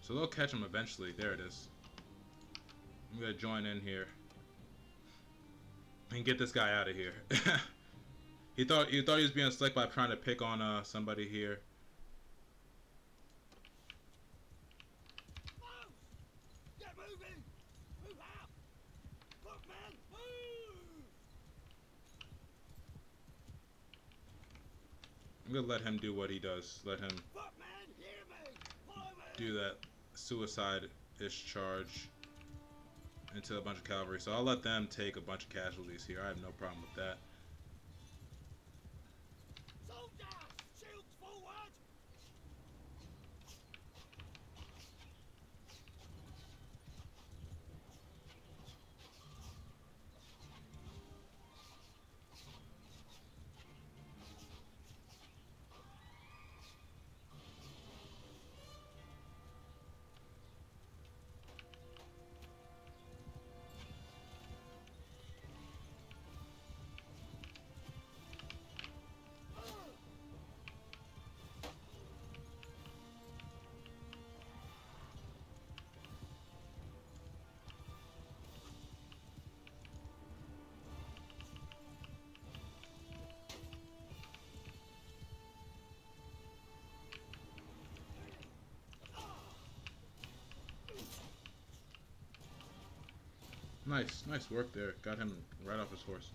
So they'll catch him eventually. There it is. I'm gonna join in here and get this guy out of here. He thought he was being slick by trying to pick on somebody here. Close! Get moving! Move out! Footman, move! I'm gonna let him do what he does. Let him Footman, hear me! Follow me! do that suicide-ish charge into a bunch of cavalry. So I'll let them take a bunch of casualties here. I have no problem with that. Soldiers! Shields forward! Nice work there. Got him right off his horse.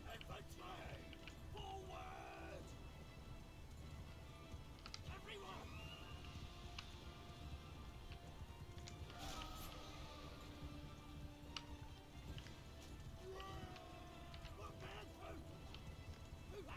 Infantry! Forward! Everyone! Footman, move! Move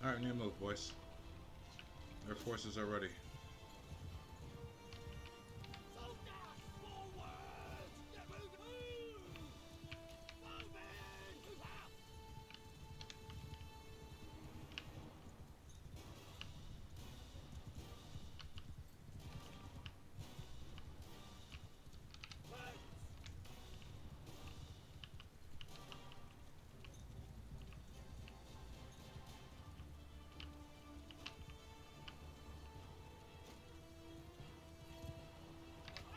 Alright, we need to move, boys. Their forces are ready. Soldiers, forward! Get moving! Move! Moving! Move out! Wait!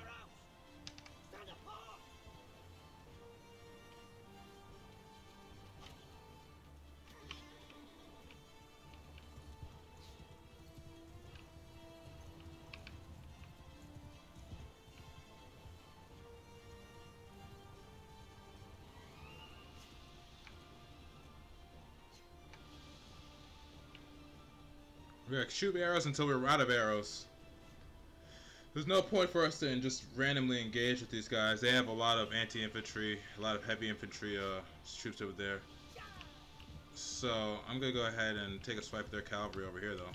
Arrows! Stand apart! We're gonna shoot arrows until we're out of arrows. There's no point for us to just randomly engage with these guys. They have a lot of anti-infantry, a lot of heavy infantry troops over there. So I'm gonna go ahead and take a swipe at their cavalry over here, though.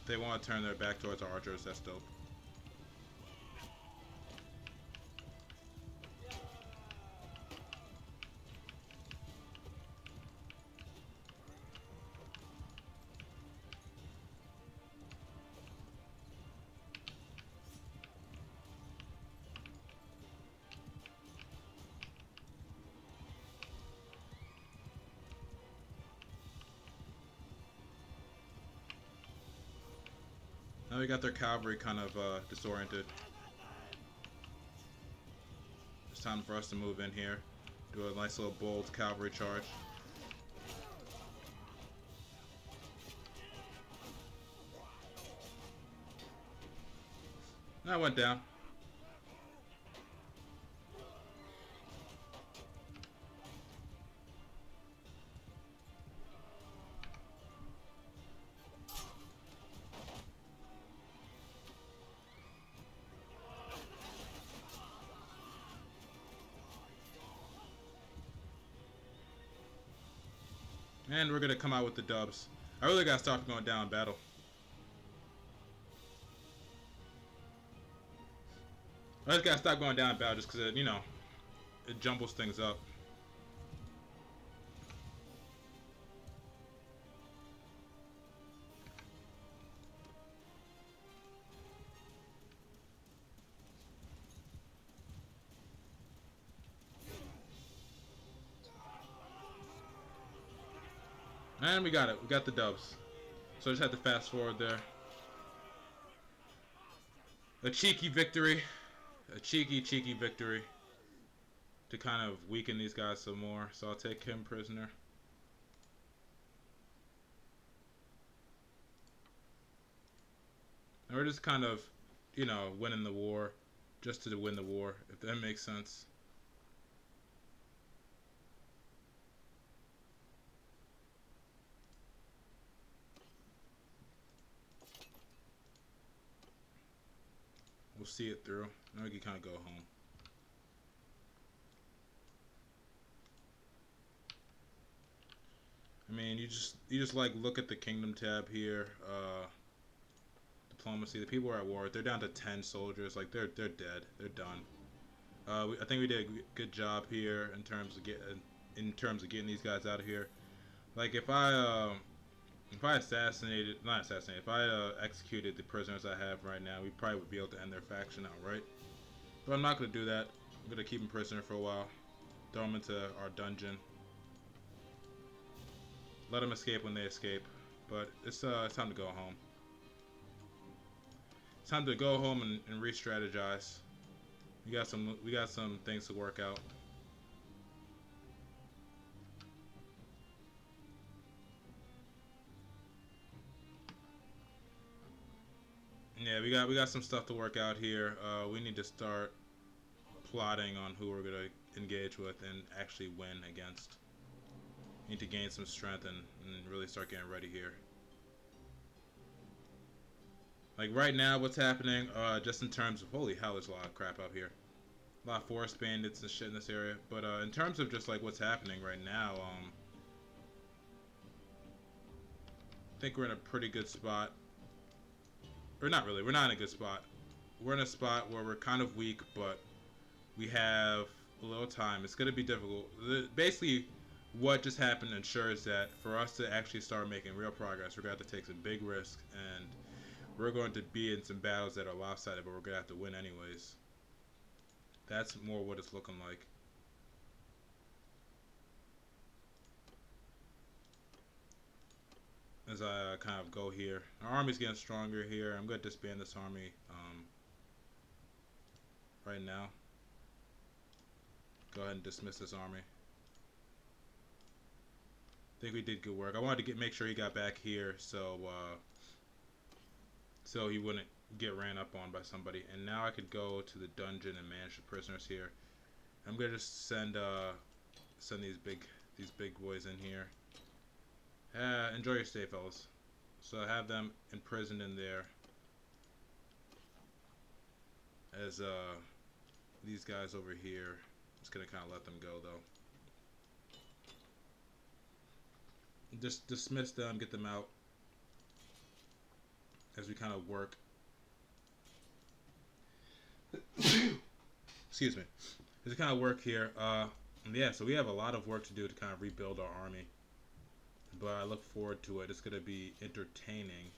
They want to turn their back towards our archers. That's dope. Now we got their cavalry kind of disoriented. It's time for us to move in here. Do a nice little bold cavalry charge. That went down. And we're gonna come out with the dubs. I really gotta stop going down in battle. I just gotta stop going down in battle just because, you know, it jumbles things up. And we got it. We got the dubs. So I just had to fast forward there. A cheeky victory. A cheeky victory. To kind of weaken these guys some more. So I'll take him prisoner. And we're just kind of, you know, winning the war. Just to win the war, if that makes sense. We'll see it through. Now we can kind of go home. I mean, you just like look at the kingdom tab here. Diplomacy. The people are at war. They're down to 10 soldiers. Like they're dead. They're done. I think we did a good job here in terms of getting these guys out of here. Like if I assassinated, not assassinated, if I executed the prisoners I have right now, we probably would be able to end their faction outright. But I'm not gonna do that. I'm gonna keep them prisoner for a while. Throw them into our dungeon. Let them escape when they escape. But it's time to go home. It's time to go home and re-strategize. We got some things to work out. Yeah, we got some stuff to work out here. We need to start plotting on who we're gonna engage with and actually win against. Need to gain some strength and really start getting ready here. Like right now, what's happening? Just in terms of holy hell, there's a lot of crap out here. A lot of forest bandits and shit in this area. But in terms of just like what's happening right now, I think we're in a pretty good spot. Or not really. We're not in a good spot. We're in a spot where we're kind of weak, but we have a little time. It's going to be difficult. Basically, what just happened ensures that for us to actually start making real progress, we're going to have to take some big risks, and we're going to be in some battles that are lopsided, but we're going to have to win anyways. That's more what it's looking like. As I kind of go here. Our army's getting stronger here. I'm going to disband this army right now. Go ahead and dismiss this army. I think we did good work. I wanted to make sure he got back here so he wouldn't get ran up on by somebody. And now I could go to the dungeon and manage the prisoners here. I'm gonna just send these big boys in here. Enjoy your stay, fellas. So I have them imprisoned in there as these guys over here. Just gonna kind of let them go though. Just dismiss them, get them out as we kind of work. Excuse me. As we kind of work here. Yeah, so we have a lot of work to do to kind of rebuild our army. But I look forward to it. It's going to be entertaining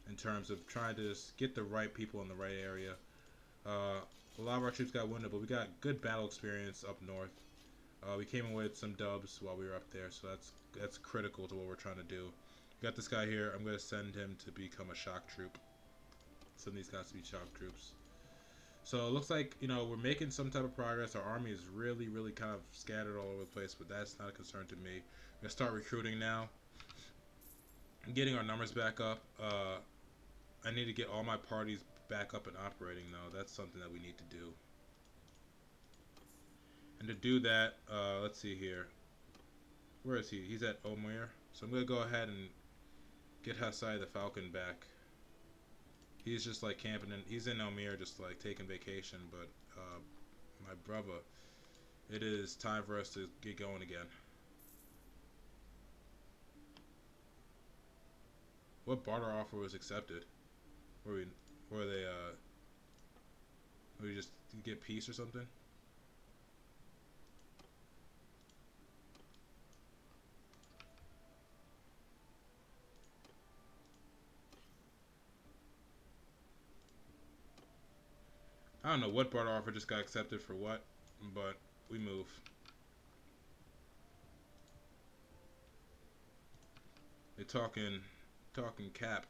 in terms of trying to just get the right people in the right area. A lot of our troops got wounded, but we got good battle experience up north. We came away with some dubs while we were up there, so that's critical to what we're trying to do. We got this guy here. I'm going to send him to become a shock troop. Send these guys to be shock troops. So it looks like, we're making some type of progress. Our army is really, really kind of scattered all over the place, but that's not a concern to me. I'm going to start recruiting now. I'm getting our numbers back up. I need to get all my parties back up and operating, though. That's something that we need to do. And to do that, let's see here. Where is he? He's at Omir. So I'm going to go ahead and get Hasai the Falcon back. He's just like camping in. He's in Omir, just like taking vacation. But my brother, it is time for us to get going again. What barter offer was accepted? Were they we just get peace or something? I don't know what barter offer just got accepted for what, but we move. They talking cap.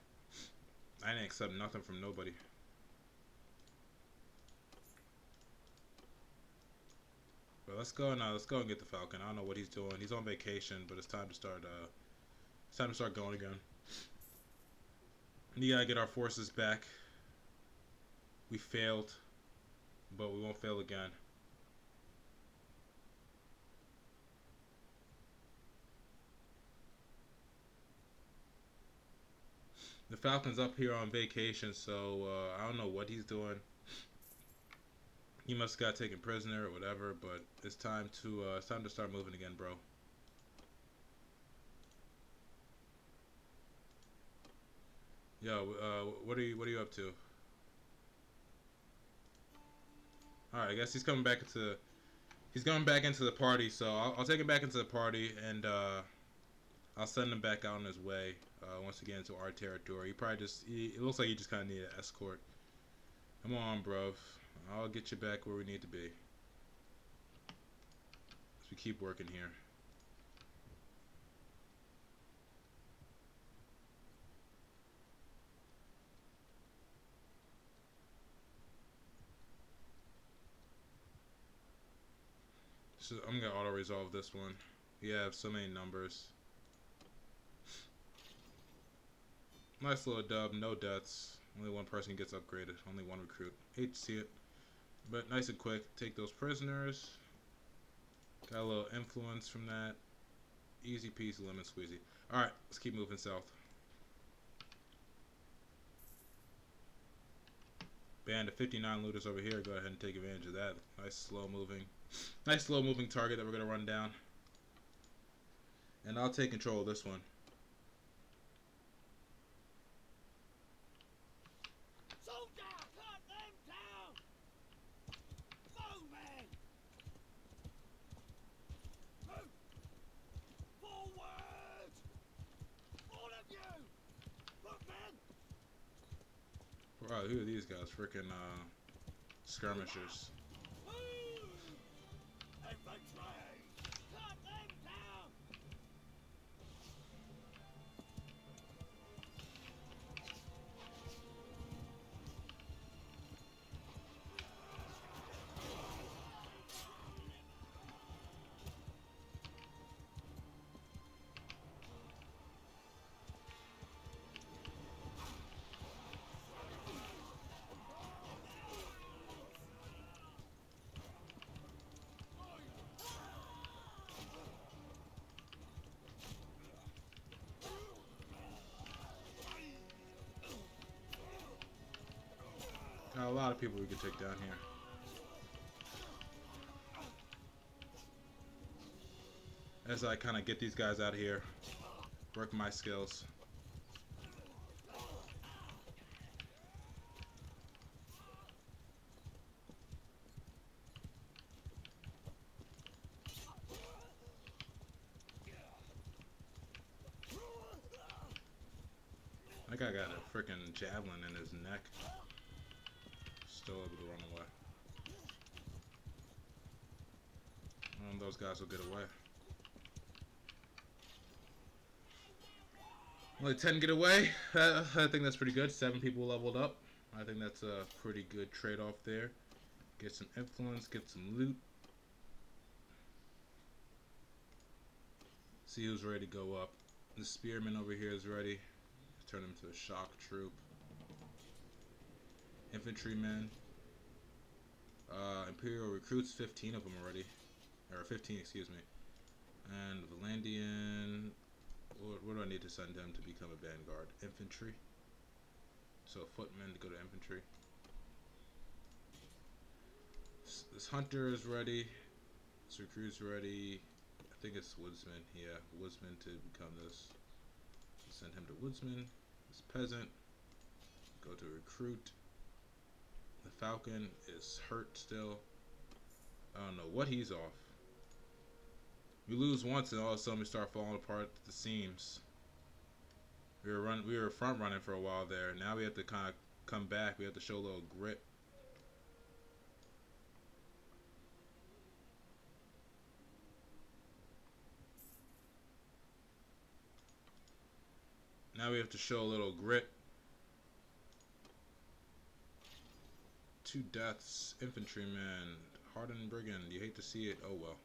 I didn't accept nothing from nobody. But let's go now. Let's go and get the Falcon. I don't know what he's doing. He's on vacation, but it's time to start. It's time to start going again. We gotta get our forces back. We failed, but we won't fail again. The Falcon's up here on vacation, so I don't know what he's doing. He must have got taken prisoner or whatever, but it's time to start moving again, bro. Yo, what are you up to? All right, I guess he's coming back into the party, so I'll take him back into the party, and I'll send him back out on his way once again to our territory. It looks like he just kind of needed an escort. Come on, bruv. I'll get you back where we need to be. As we keep working here. So I'm gonna auto resolve this one. We have so many numbers. Nice little dub, no deaths. Only one person gets upgraded. Only one recruit. Hate to see it. But nice and quick. Take those prisoners. Got a little influence from that. Easy peasy, lemon squeezy. Alright, let's keep moving south. Band of 59 looters over here. Go ahead and take advantage of that. Nice slow moving target that we're gonna run down. And I'll take control of this one. Soldier, cut them down! Bowman! Move! Forward! All of you! Footmen! Wow, who are these guys? Freaking skirmishers. Infantry! Cut them down! Got a lot of people we could take down here. As I kind of get these guys out of here, work my skills. That guy got a freaking javelin in his neck. Still able to run away. Those guys will get away. Only 10 get away. I think that's pretty good. 7 people leveled up. I think that's a pretty good trade-off there. Get some influence, get some loot. See who's ready to go up. The spearman over here is ready. Turn him to a shock troop. Infantrymen. Imperial recruits, 15 of them already. Or 15, excuse me. And Valandian. What do I need to send him to become a vanguard? Infantry. So footmen to go to infantry. This hunter is ready. This recruit's ready. I think it's woodsman. Yeah, woodsman to become this. Send him to woodsman. This peasant. Go to recruit. The falcon is hurt still. I don't know what he's off. We lose once and all of a sudden we start falling apart at the seams. We were front running for a while there. Now we have to kind of come back. We have to show a little grit. Now we have to show a little grit. 2 deaths. Infantryman. Hardened brigand. You hate to see it. Oh well.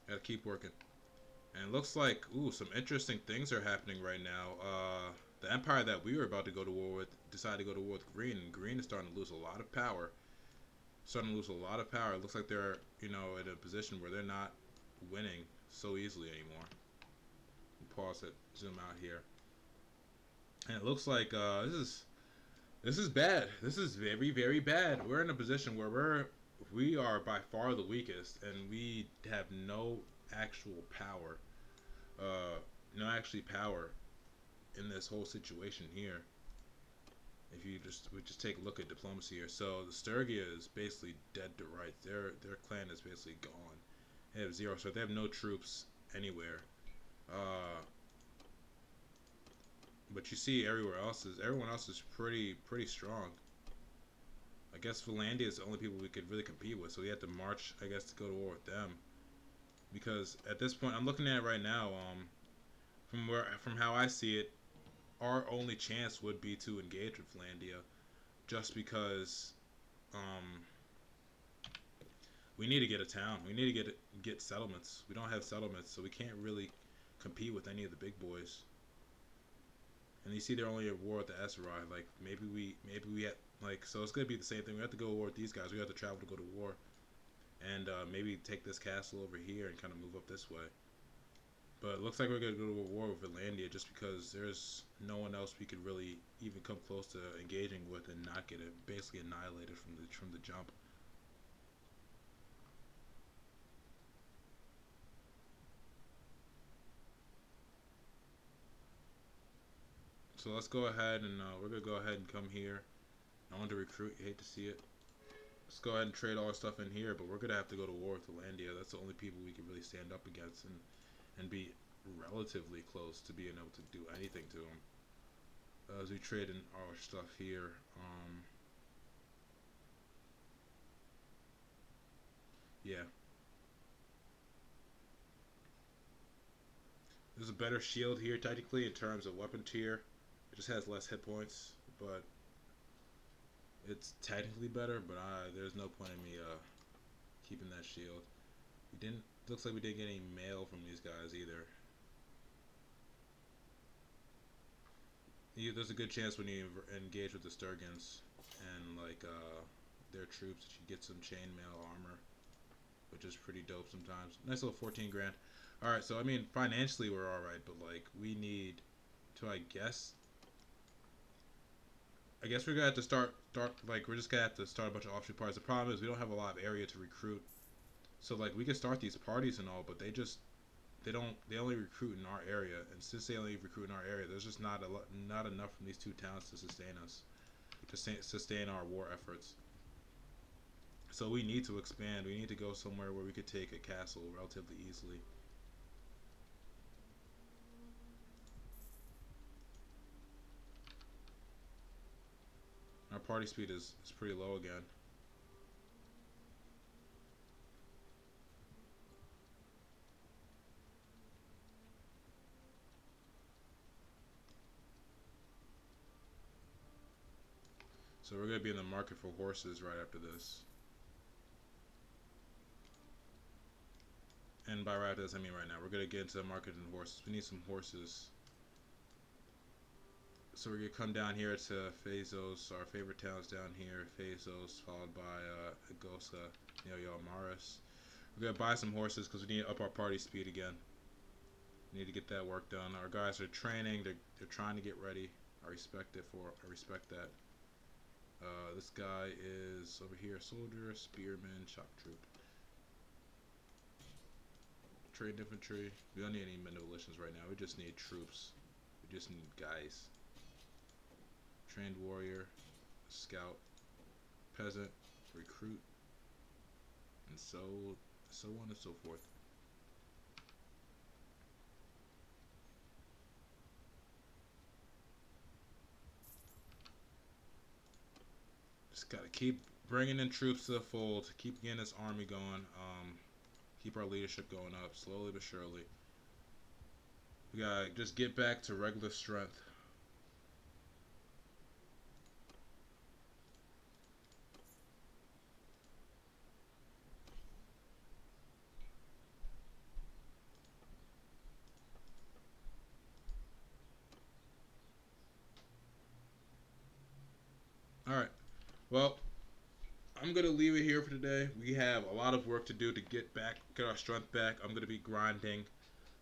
Gotta keep working. And it looks like, ooh, some interesting things are happening right now. The empire that we were about to go to war with decided to go to war with Green, and Green is starting to lose a lot of power. It looks like they're, in a position where they're not winning so easily anymore. Pause it, zoom out here. And it looks like this is bad. This is very, very bad. We're in a position where we are by far the weakest, and we have no actual power. No actually power in this whole situation here. If we just take a look at diplomacy here. So the Sturgia is basically dead to rights. Their clan is basically gone. They have 0, so they have no troops anywhere. But you see everyone else is pretty strong. I guess Valandia is the only people we could really compete with, so we have to march, I guess, to go to war with them. Because at this point, I'm looking at it right now. From how I see it, our only chance would be to engage with Valandia, just because we need to get a town. We need to get settlements. We don't have settlements, so we can't really compete with any of the big boys. And you see, they're only at war with the Esserai. Like maybe we have, like, so it's gonna be the same thing. We have to go to war with these guys. We have to travel to go to war, and maybe take this castle over here and kind of move up this way. But it looks like we're gonna go to a war with Finlandia just because there's no one else we could really even come close to engaging with and not get it basically annihilated from the jump. So let's go ahead and we're gonna go ahead and come here. I want to recruit. You hate to see it. Let's go ahead and trade all our stuff in here, but we're gonna have to go to war with Finlandia. That's the only people we can really stand up against and be relatively close to being able to do anything to them. As we trade in our stuff here, yeah, there's a better shield here technically in terms of weapon tier. It just has less hit points, but it's technically better. But there's no point in me keeping that shield. We didn't. Looks like we didn't get any mail from these guys either. There's a good chance when you engage with the Sturgens and like their troops that you get some chainmail armor, which is pretty dope sometimes. Nice little 14 grand. All right, so I mean financially we're all right, but like we need to I guess we're gonna have to start like we're just gonna have to start a bunch of offshoot parties. The problem is we don't have a lot of area to recruit, so like we can start these parties and all, but they only recruit in our area, and since they only recruit in our area, there's just not enough from these two towns to sustain us, to sustain our war efforts. So we need to expand. We need to go somewhere where we could take a castle relatively easily. Our party speed is pretty low again. So we're gonna be in the market for horses right after this. And by right after this, I mean right now. We're gonna get into the market in horses. We need some horses. So we're gonna come down here to Fazos, our favorite towns down here. Fazos, followed by Agosa, Yamaris. We're gonna buy some horses because we need to up our party speed again. We need to get that work done. Our guys are training. They're trying to get ready. I respect that. This guy is over here: soldier, spearman, shock troop, trained infantry. We don't need any militias right now. We just need troops. We just need guys. Trained warrior, scout, peasant, recruit, and so on and so forth. Just gotta keep bringing in troops to the fold. Keep getting this army going. Keep our leadership going up slowly but surely. We gotta just get back to regular strength. All right. Well, I'm gonna leave it here for today. We have a lot of work to do to get our strength back. I'm gonna be grinding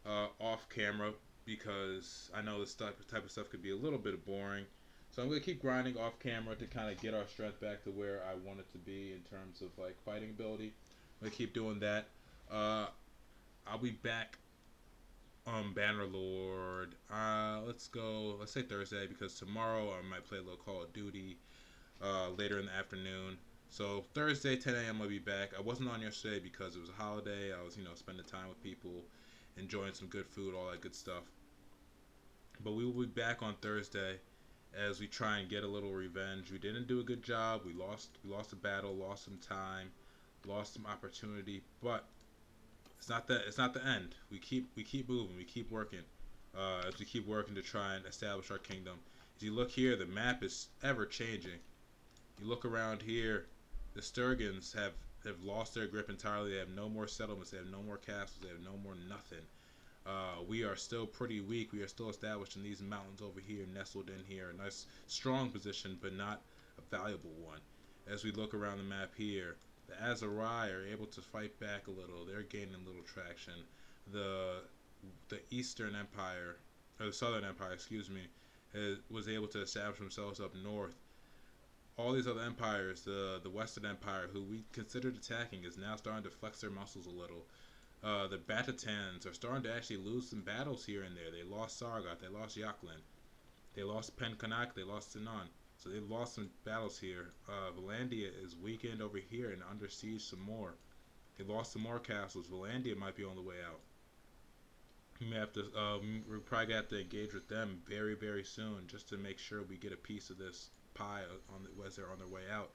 off camera because I know this type of stuff could be a little bit boring. So I'm gonna keep grinding off camera to kind of get our strength back to where I want it to be in terms of like fighting ability. I'm gonna keep doing that. Uh, I'll be back on Bannerlord. Let's go. Let's say Thursday because tomorrow I might play a little Call of Duty later in the afternoon. So Thursday, 10 a.m. I'll be back. I wasn't on yesterday because it was a holiday. I was, spending time with people, enjoying some good food, all that good stuff. But we will be back on Thursday as we try and get a little revenge. We didn't do a good job. We lost a battle, lost some time, lost some opportunity. But it's not the end. We keep moving. We keep working. As we keep working to try and establish our kingdom. As you look here, the map is ever changing. You look around here, the Sturgens have lost their grip entirely. They have no more settlements. They have no more castles. They have no more nothing. We are still pretty weak. We are still established in these mountains over here, nestled in here. A nice, strong position, but not a valuable one. As we look around the map here, the Azarai are able to fight back a little. They're gaining a little traction. The the Eastern Empire, or the Southern Empire, excuse me, was able to establish themselves up north. All these other empires, the Western Empire, who we considered attacking, is now starting to flex their muscles a little. The Batatans are starting to actually lose some battles here and there. They lost Sargot, they lost Yaklin, they lost Penkanak, they lost Sinan. So they've lost some battles here. Valandia is weakened over here and under siege some more. They lost some more castles. Valandia might be on the way out. We may have to. We're probably gonna have to engage with them very, very soon, just to make sure we get a piece of this pie as they're on their way out.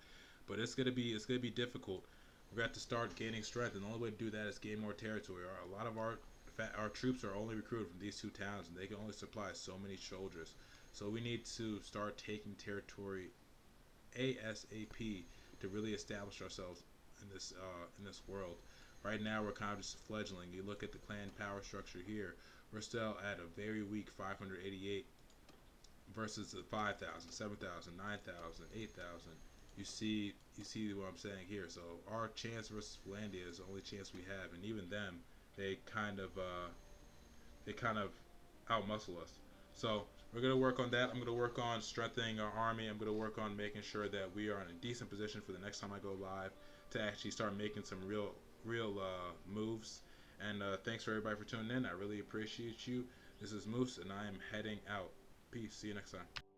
But it's gonna be difficult. We're gonna have to start gaining strength, and the only way to do that is gain more territory. A lot of our troops are only recruited from these two towns, and they can only supply so many soldiers. So we need to start taking territory ASAP to really establish ourselves in this world. Right now, we're kind of just fledgling. You look at the clan power structure here. We're still at a very weak 588 versus the 5,000, 7,000, 9,000, 8,000. You see what I'm saying here. So our chance versus Landia is the only chance we have, and even them, they kind of outmuscle us. So we're gonna work on that. I'm gonna work on strengthening our army. I'm gonna work on making sure that we are in a decent position for the next time I go live to actually start making some real moves. And thanks for everybody for tuning in. I really appreciate you. This is Moose, and I am heading out. Peace. See you next time.